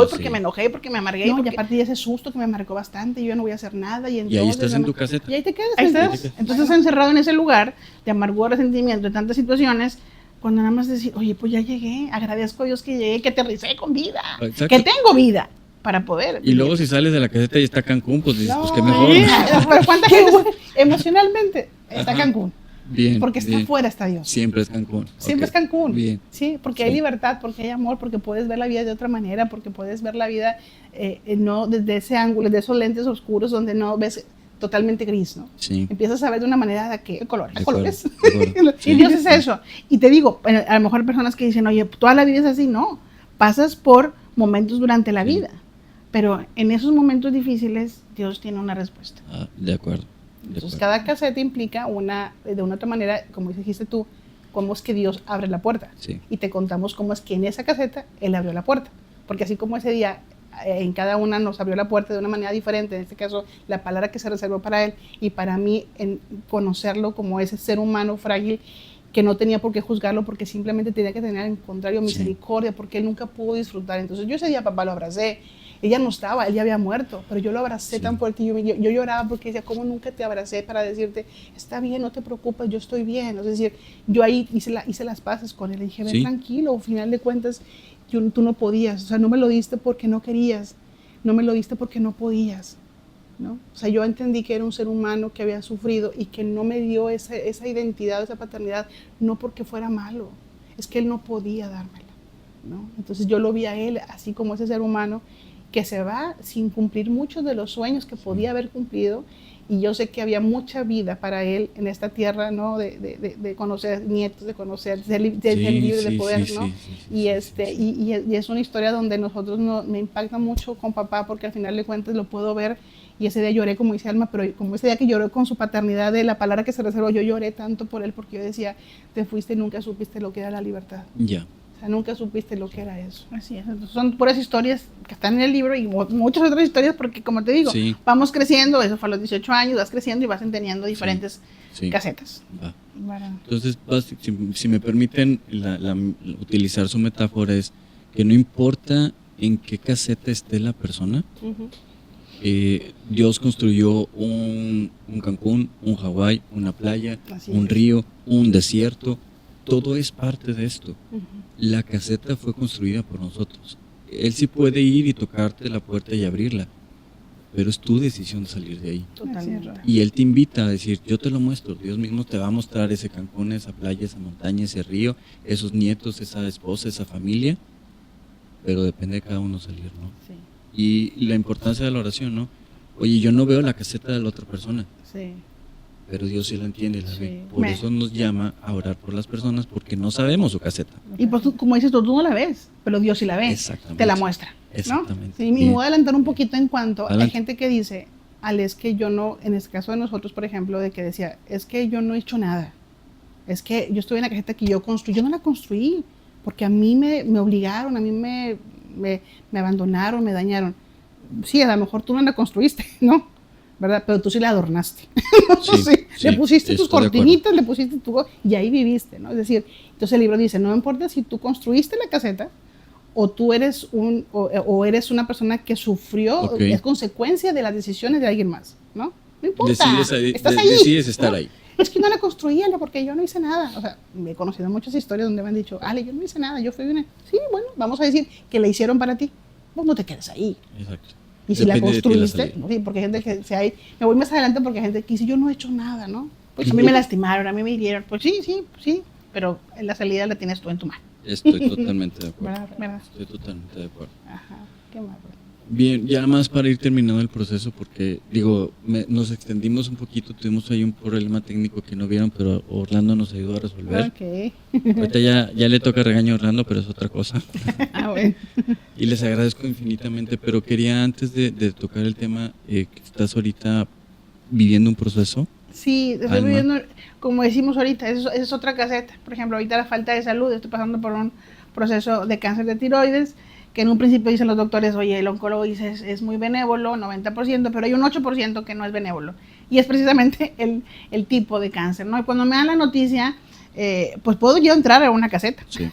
[SPEAKER 2] porque me enojé, porque me amargué. No, y aparte de ese susto que me marcó bastante, yo no voy a hacer nada. Y
[SPEAKER 1] ahí estás en tu caseta.
[SPEAKER 2] Y ahí te quedas. Entonces estás encerrado en ese lugar de amargura, resentimiento, de tantas situaciones, cuando nada más decir, oye, pues ya llegué, agradezco a Dios que llegué, que aterricé con vida, que tengo vida. Para poder.
[SPEAKER 1] Y luego si sales de la caseta y está Cancún, pues dices, pues qué mejor.
[SPEAKER 2] Pero ¿cuánta gente emocionalmente está Cancún?
[SPEAKER 1] Bien.
[SPEAKER 2] Porque está afuera, está Dios.
[SPEAKER 1] Siempre es Cancún.
[SPEAKER 2] Siempre es Cancún.
[SPEAKER 1] Bien.
[SPEAKER 2] Sí, porque hay libertad, porque hay amor, porque puedes ver la vida de otra manera, porque puedes ver la vida no desde ese ángulo, de esos lentes oscuros donde no ves totalmente gris, ¿no?
[SPEAKER 1] Sí.
[SPEAKER 2] Empiezas a ver de una manera de colores. Y Dios es eso. Y te digo, a lo mejor hay personas que dicen, oye, toda la vida es así, no. Pasas por momentos durante la vida. Pero en esos momentos difíciles, Dios tiene una respuesta.
[SPEAKER 1] De acuerdo.
[SPEAKER 2] Entonces, cada caseta implica de una otra manera, como dijiste tú, cómo es que Dios abre la puerta.
[SPEAKER 1] Sí.
[SPEAKER 2] Y te contamos cómo es que en esa caseta Él abrió la puerta. Porque así como ese día, en cada una nos abrió la puerta de una manera diferente, en este caso, la palabra que se reservó para Él, y para mí, en conocerlo como ese ser humano frágil, que no tenía por qué juzgarlo, porque simplemente tenía que tener, en contrario, misericordia, porque Él nunca pudo disfrutar. Entonces, yo ese día, papá, lo abracé. Ella no estaba, él ya había muerto, pero yo lo abracé tan fuerte y yo lloraba porque decía, ¿cómo nunca te abracé para decirte, está bien, no te preocupes, yo estoy bien? Es decir, yo ahí hice las paces con él, le dije, ven tranquilo, al final de cuentas, tú no podías, o sea, no me lo diste porque no querías, no me lo diste porque no podías, ¿no? O sea, yo entendí que era un ser humano que había sufrido y que no me dio esa identidad, esa paternidad, no porque fuera malo, es que él no podía dármela, ¿no? Entonces yo lo vi a él así como ese ser humano que se va sin cumplir muchos de los sueños que podía haber cumplido, y yo sé que había mucha vida para él en esta tierra, ¿no? De conocer nietos, de conocer, ser libre de poder, ¿no? Y es una historia donde nosotros me impacta mucho con papá, porque al final de cuentas lo puedo ver, y ese día lloré, como dice Alma, pero como ese día que lloré con su paternidad de la palabra que se reservó, yo lloré tanto por él, porque yo decía, te fuiste y nunca supiste lo que era la libertad.
[SPEAKER 1] Ya.
[SPEAKER 2] O sea, nunca supiste lo que era eso. Así es. Entonces, son puras historias que están en el libro y muchas otras historias, porque como te digo, vamos creciendo, eso fue a los 18 años, vas creciendo y vas entendiendo diferentes casetas.
[SPEAKER 1] Entonces, si me permiten utilizar su metáfora, es que no importa en qué caseta esté la persona, Dios construyó un Cancún, un Hawái, una playa, un río, un desierto. Todo es parte de esto. La caseta fue construida por nosotros. Él sí puede ir y tocarte la puerta y abrirla, pero es tu decisión de salir de ahí.
[SPEAKER 2] Totalmente.
[SPEAKER 1] Y Él te invita a decir, yo te lo muestro. Dios mismo te va a mostrar ese Cancún, esa playa, esa montaña, ese río, esos nietos, esa esposa, esa familia, pero depende de cada uno salir, ¿no? Sí. Y la importancia de la oración, ¿no? Oye, yo no veo la caseta de la otra persona. Sí. Pero Dios sí la entiende y la ve. Por eso nos llama a orar por las personas, porque no sabemos su caseta.
[SPEAKER 2] Y pues tú, como dices tú no la ves, pero Dios sí la ve. Exactamente. Te la muestra, ¿no?
[SPEAKER 1] Exactamente.
[SPEAKER 2] Sí, me voy a adelantar un poquito en cuanto hay gente que dice, es que yo no, en este caso de nosotros, por ejemplo, de que decía, es que yo no he hecho nada. Es que yo estoy en la caseta que yo construí. Yo no la construí, porque a mí me obligaron, a mí me abandonaron, me dañaron. Sí, a lo mejor tú no la construiste, ¿no? ¿Verdad? Pero tú sí la adornaste. Le pusiste tus cortinitas, le pusiste y ahí viviste, ¿no? Es decir, entonces el libro dice, no importa si tú construiste la caseta o tú eres eres una persona que sufrió, es consecuencia de las decisiones de alguien más, ¿no? No importa, estás ahí.
[SPEAKER 1] Decides estar ahí.
[SPEAKER 2] Es que no la construí, porque yo no hice nada. O sea, me he conocido muchas historias donde me han dicho, Ale, yo no hice nada, yo fui una... Sí, bueno, vamos a decir que la hicieron para ti. Vos no te quedes ahí.
[SPEAKER 1] Exacto.
[SPEAKER 2] Y si la construiste, sí, porque hay gente que me voy más adelante porque hay gente que dice, yo no he hecho nada, ¿no? Pues a mí me lastimaron, a mí me hirieron. Pues sí, pero en la salida la tienes tú en tu mano.
[SPEAKER 1] Estoy totalmente de acuerdo.
[SPEAKER 2] ¿Verdad?
[SPEAKER 1] Estoy totalmente de acuerdo.
[SPEAKER 2] Ajá, qué mal.
[SPEAKER 1] Bien, ya más para ir terminando el proceso, porque nos extendimos un poquito, tuvimos ahí un problema técnico que no vieron, pero Orlando nos ayudó a resolver.
[SPEAKER 2] Okay.
[SPEAKER 1] Ahorita ya le toca regaño a Orlando, pero es otra cosa.
[SPEAKER 2] Bueno.
[SPEAKER 1] Y les agradezco infinitamente, pero quería antes de tocar el tema, que estás ahorita viviendo un proceso.
[SPEAKER 2] Sí, estoy viviendo, como decimos ahorita, es otra caseta. Por ejemplo, ahorita la falta de salud, estoy pasando por un proceso de cáncer de tiroides, que en un principio dicen los doctores, oye, el oncólogo dice es muy benévolo, 90%, pero hay un 8% que no es benévolo. Y es precisamente el tipo de cáncer, ¿no? Y cuando me dan la noticia, pues puedo yo entrar a una caseta. Sí.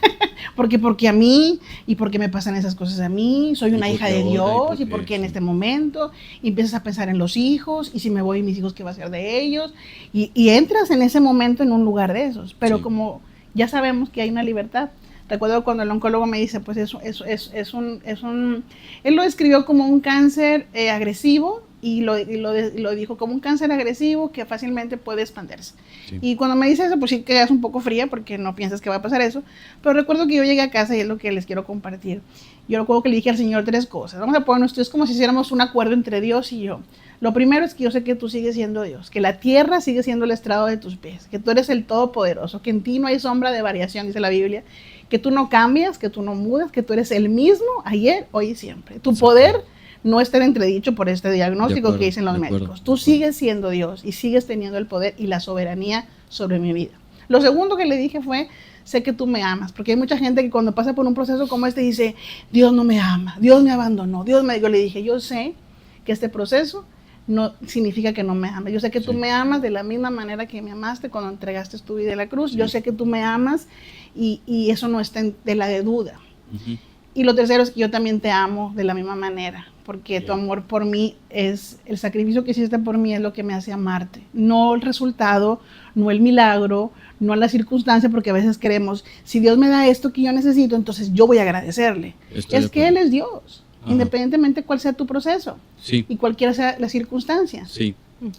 [SPEAKER 2] porque a mí, y porque me pasan esas cosas a mí, soy una hija de Dios, y porque en este momento, y empiezas a pensar en los hijos, y si me voy, mis hijos, ¿qué va a ser de ellos? Y entras en ese momento en un lugar de esos. Pero como ya sabemos que hay una libertad. Recuerdo cuando el oncólogo me dice, pues él lo describió como un cáncer agresivo y lo dijo como un cáncer agresivo que fácilmente puede expandirse. Sí. Y cuando me dice eso, pues sí quedas un poco fría porque no piensas que va a pasar eso. Pero recuerdo que yo llegué a casa y es lo que les quiero compartir. Yo recuerdo que le dije al Señor 3 cosas. Vamos a ponernos, es como si hiciéramos un acuerdo entre Dios y yo. Lo primero es que yo sé que tú sigues siendo Dios, que la tierra sigue siendo el estrado de tus pies, que tú eres el Todopoderoso, que en ti no hay sombra de variación, dice la Biblia. que tú no cambias, que tú no mudas, que tú eres el mismo ayer, hoy y siempre. Tu poder no está en entredicho por este diagnóstico que dicen los médicos. Tú sigues siendo Dios y sigues teniendo el poder y la soberanía sobre mi vida. Lo segundo que le dije fue, sé que tú me amas, porque hay mucha gente que cuando pasa por un proceso como este dice, Dios no me ama, Dios me abandonó, yo le dije, yo sé que este proceso no significa que no me ames, yo sé que tú me amas de la misma manera que me amaste cuando entregaste tu vida en la cruz, yo sé que tú me amas y eso no está en tela de duda. Y lo tercero es que yo también te amo de la misma manera, porque tu amor por mí es, el sacrificio que hiciste por mí es lo que me hace amarte, no el resultado, no el milagro, no la circunstancia, porque a veces creemos, si Dios me da esto que yo necesito, entonces yo voy a agradecerle. Es que Él es Dios, independientemente cuál sea tu proceso y cualquiera sea la circunstancia.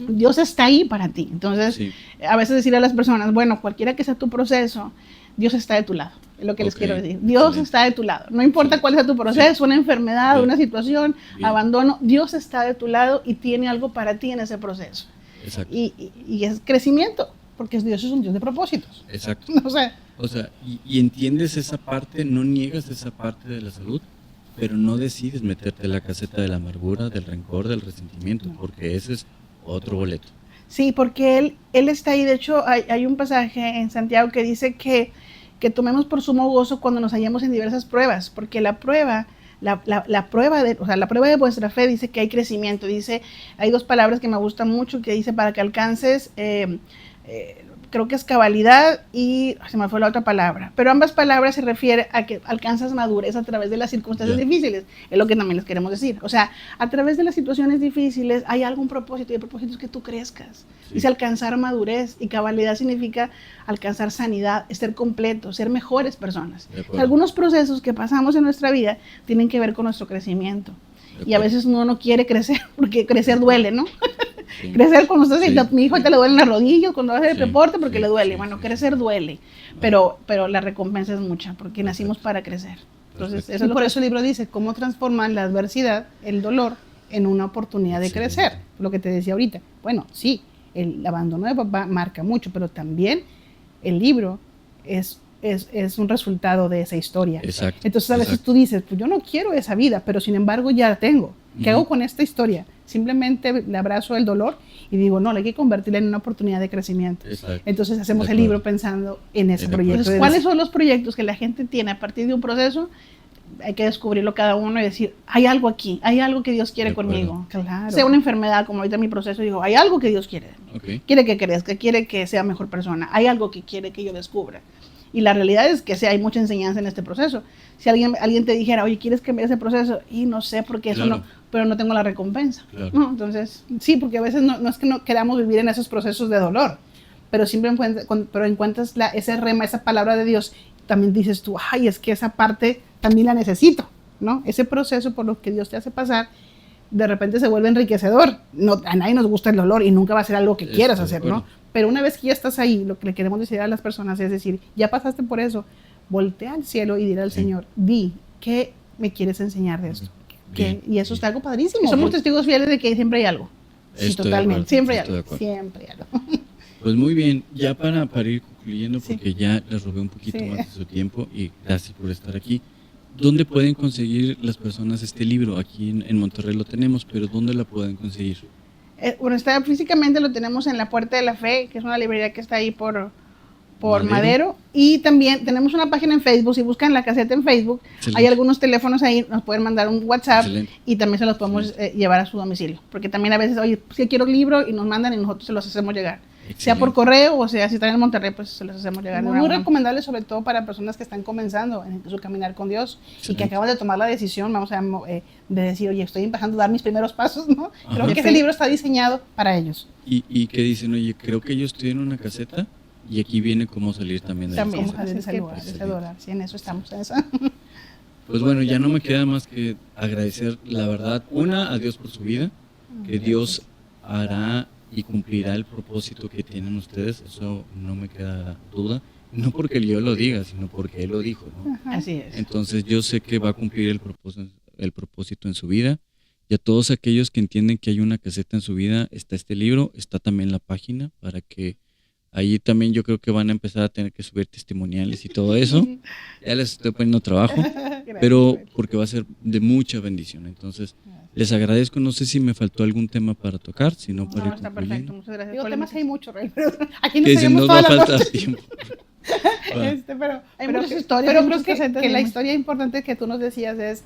[SPEAKER 2] Dios está ahí para ti. Entonces, a veces decirle a las personas, bueno, cualquiera que sea tu proceso, Dios está de tu lado. Es lo que les quiero decir. Dios está de tu lado. No importa cuál sea tu proceso, una enfermedad, una situación, abandono, Dios está de tu lado y tiene algo para ti en ese proceso. Y es crecimiento, porque Dios es un Dios de propósitos.
[SPEAKER 1] Exacto. O sea, y entiendes esa parte, no niegas esa parte de la salud, pero no decides meterte en la caseta de la amargura, del rencor, del resentimiento, porque ese es otro boleto.
[SPEAKER 2] Sí, porque él está ahí. De hecho, hay un pasaje en Santiago que dice que tomemos por sumo gozo cuando nos hallemos en diversas pruebas, porque la prueba de vuestra fe dice que hay crecimiento. Dice, hay dos palabras que me gustan mucho, que dice para que alcances, creo que es cabalidad y se me fue la otra palabra, pero ambas palabras se refieren a que alcanzas madurez a través de las circunstancias difíciles, es lo que también les queremos decir. O sea, a través de las situaciones difíciles hay algún propósito, y el propósito es que tú crezcas. Dice alcanzar madurez, y cabalidad significa alcanzar sanidad, ser completo, ser mejores personas. Algunos procesos que pasamos en nuestra vida tienen que ver con nuestro crecimiento, y a veces uno no quiere crecer, porque crecer duele, ¿no? Crecer cuando estás ahí, mi hijo te le duelen las rodillas cuando hace el deporte porque le duele. Bueno, crecer duele, pero la recompensa es mucha, porque nacimos para crecer. Entonces, eso por eso el libro dice cómo transformar la adversidad, el dolor, en una oportunidad de crecer. Lo que te decía ahorita. Bueno, sí, el abandono de papá marca mucho, pero también el libro es un resultado de esa historia. Entonces a veces tú dices, pues yo no quiero esa vida, pero sin embargo ya la tengo. ¿Qué hago con esta historia? Simplemente le abrazo el dolor y digo, no, hay que convertirla en una oportunidad de crecimiento. Entonces hacemos el libro pensando en ese proyecto. Entonces, ¿cuáles son los proyectos que la gente tiene a partir de un proceso? Hay que descubrirlo cada uno y decir, hay algo aquí, hay algo que Dios quiere conmigo. Claro. Sea una enfermedad, como ahorita en mi proceso, digo, hay algo que Dios quiere. Quiere que crezca, quiere que sea mejor persona. Hay algo que quiere que yo descubra. Y la realidad es que hay mucha enseñanza en este proceso. Si alguien te dijera, oye, ¿quieres que me ese proceso? Y no sé, porque eso no, pero no tengo la recompensa. ¿No? Entonces, sí, porque a veces no es que no queramos vivir en esos procesos de dolor, pero siempre encuentras ese rema, esa palabra de Dios, también dices tú, ay, es que esa parte también la necesito, ¿no? Ese proceso por lo que Dios te hace pasar, de repente se vuelve enriquecedor. No, a nadie nos gusta el dolor y nunca va a ser algo que quieras hacer, ¿no? Pero una vez que ya estás ahí, lo que le queremos decir a las personas es decir, ya pasaste por eso, voltea al cielo y dile al Señor, di, ¿qué me quieres enseñar de esto? Y eso está algo padrísimo. Y somos testigos fieles de que siempre hay algo. Sí, totalmente. Siempre hay algo. Siempre hay algo.
[SPEAKER 1] Pues muy bien, ya para ir concluyendo, porque ya les robé un poquito más de su tiempo y gracias por estar aquí. ¿Dónde pueden conseguir las personas este libro? Aquí en Monterrey lo tenemos, pero ¿dónde la pueden conseguir?
[SPEAKER 2] Bueno, físicamente lo tenemos en la Puerta de la Fe, que es una librería que está ahí por Madero. Y también tenemos una página en Facebook. Si buscan La Caseta en Facebook, hay algunos teléfonos ahí, nos pueden mandar un WhatsApp y también se los podemos llevar a su domicilio. Porque también a veces, oye, si quiero libro, y nos mandan y nosotros se los hacemos llegar. Sea por correo o sea si están en Monterrey, pues se los hacemos llegar. Muy recomendable, sobre todo para personas que están comenzando en su caminar con Dios y que acaban de tomar la decisión, de decir, oye, estoy empezando a dar mis primeros pasos, ¿no? Creo que ese libro está diseñado para ellos.
[SPEAKER 1] Y que dicen, oye, creo que yo estoy en una caseta y aquí viene cómo salir también de
[SPEAKER 2] también salir de ese lugar, de ese dolor. Sí, en eso estamos, en eso.
[SPEAKER 1] Pues bueno, ya no me queda más que agradecer, la verdad, a Dios por su vida, que Dios hará y cumplirá el propósito que tienen ustedes, eso no me queda duda, no porque yo lo diga, sino porque Él lo dijo, ¿no?
[SPEAKER 2] Así es.
[SPEAKER 1] Entonces yo sé que va a cumplir el propósito en su vida, y a todos aquellos que entienden que hay una caseta en su vida, está este libro, está también la página para que Ahí también yo creo que van a empezar a tener que subir testimoniales y todo eso. Ya les estoy poniendo trabajo, pero porque va a ser de mucha bendición. Entonces, les agradezco. No sé si me faltó algún tema para tocar, si no para ir
[SPEAKER 2] está
[SPEAKER 1] concluyendo.
[SPEAKER 2] perfecto. Muchas gracias.
[SPEAKER 3] Digo, temas hay mucho, Rey, pero
[SPEAKER 1] aquí no sabemos todas las cosas. Tiempo.
[SPEAKER 3] Pero
[SPEAKER 2] hay muchas historias.
[SPEAKER 3] Pero creo que la historia importante que tú nos decías es,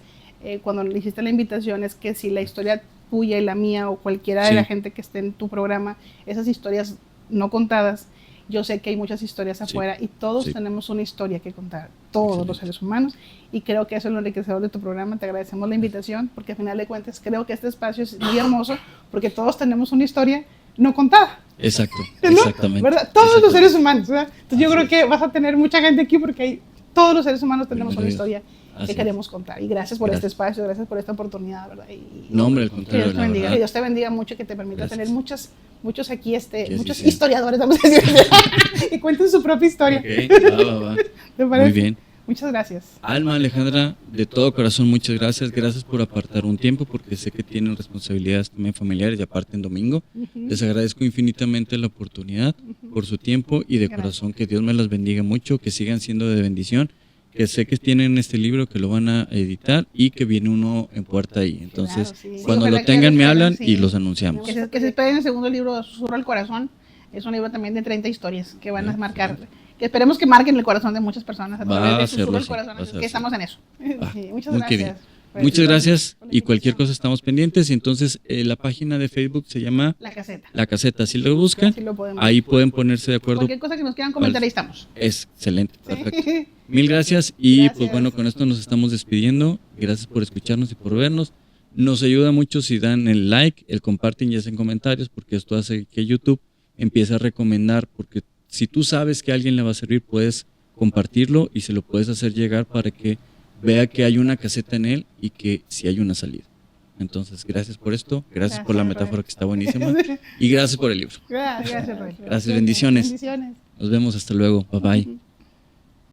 [SPEAKER 3] cuando le hiciste la invitación, es que si la historia tuya y la mía o cualquiera de la gente que esté en tu programa, esas historias no contadas, yo sé que hay muchas historias afuera y todos tenemos una historia que contar, todos los seres humanos, y creo que eso es lo enriquecedor de tu programa. Te agradecemos la invitación, porque al final de cuentas creo que este espacio es muy hermoso, porque todos tenemos una historia no contada.
[SPEAKER 1] Exacto,
[SPEAKER 3] ¿no?
[SPEAKER 1] exactamente.
[SPEAKER 3] ¿Verdad? Todos los seres humanos, ¿verdad? Entonces yo creo que vas a tener mucha gente aquí porque todos los seres humanos tenemos una historia que queremos contar. Y gracias por este espacio, gracias por esta oportunidad, ¿verdad?
[SPEAKER 1] No, hombre, al contrario.
[SPEAKER 3] Que Dios te bendiga, que Dios te bendiga mucho, que te permita tener muchos aquí, muchos historiadores, vamos a decir, y cuenten su propia historia.
[SPEAKER 1] Okay. Va.
[SPEAKER 3] ¿Te parece?
[SPEAKER 1] Muy bien.
[SPEAKER 3] Muchas gracias.
[SPEAKER 1] Alma, Alejandra, de todo corazón, muchas gracias. Gracias por apartar un tiempo, porque sé que tienen responsabilidades también familiares y aparte en domingo. Les agradezco infinitamente la oportunidad, por su tiempo y de corazón. Que Dios me las bendiga mucho, que sigan siendo de bendición. Que sé que tienen este libro, que lo van a editar y que viene uno en puerta ahí. Entonces, cuando lo tengan me hablan y los anunciamos.
[SPEAKER 2] Que se esperen el segundo libro, Susurro al Corazón. Es un libro también de 30 historias que van a marcar, que esperemos que marquen el corazón de muchas personas a través de Susurro al Corazón. Que estamos en eso.
[SPEAKER 3] Muchas gracias.
[SPEAKER 1] Muchas gracias, y cualquier cosa estamos pendientes. Y entonces la página de Facebook se llama
[SPEAKER 2] La Caseta.
[SPEAKER 1] La Caseta, si lo buscan, ahí pueden ponerse de acuerdo.
[SPEAKER 2] Cualquier cosa que nos quieran comentar, ahí estamos.
[SPEAKER 1] Excelente, perfecto. Mil gracias y pues bueno, con esto nos estamos despidiendo. Gracias por escucharnos y por vernos. Nos ayuda mucho si dan el like, el comparten y hacen comentarios, porque esto hace que YouTube empiece a recomendar, porque si tú sabes que a alguien le va a servir, puedes compartirlo y se lo puedes hacer llegar para que vea que hay una caseta en él y que sí hay una salida. Entonces, gracias por esto, gracias por la metáfora que está buenísima y gracias por el libro.
[SPEAKER 3] Gracias, Roy.
[SPEAKER 1] Gracias, bendiciones. Nos vemos, hasta luego, bye bye.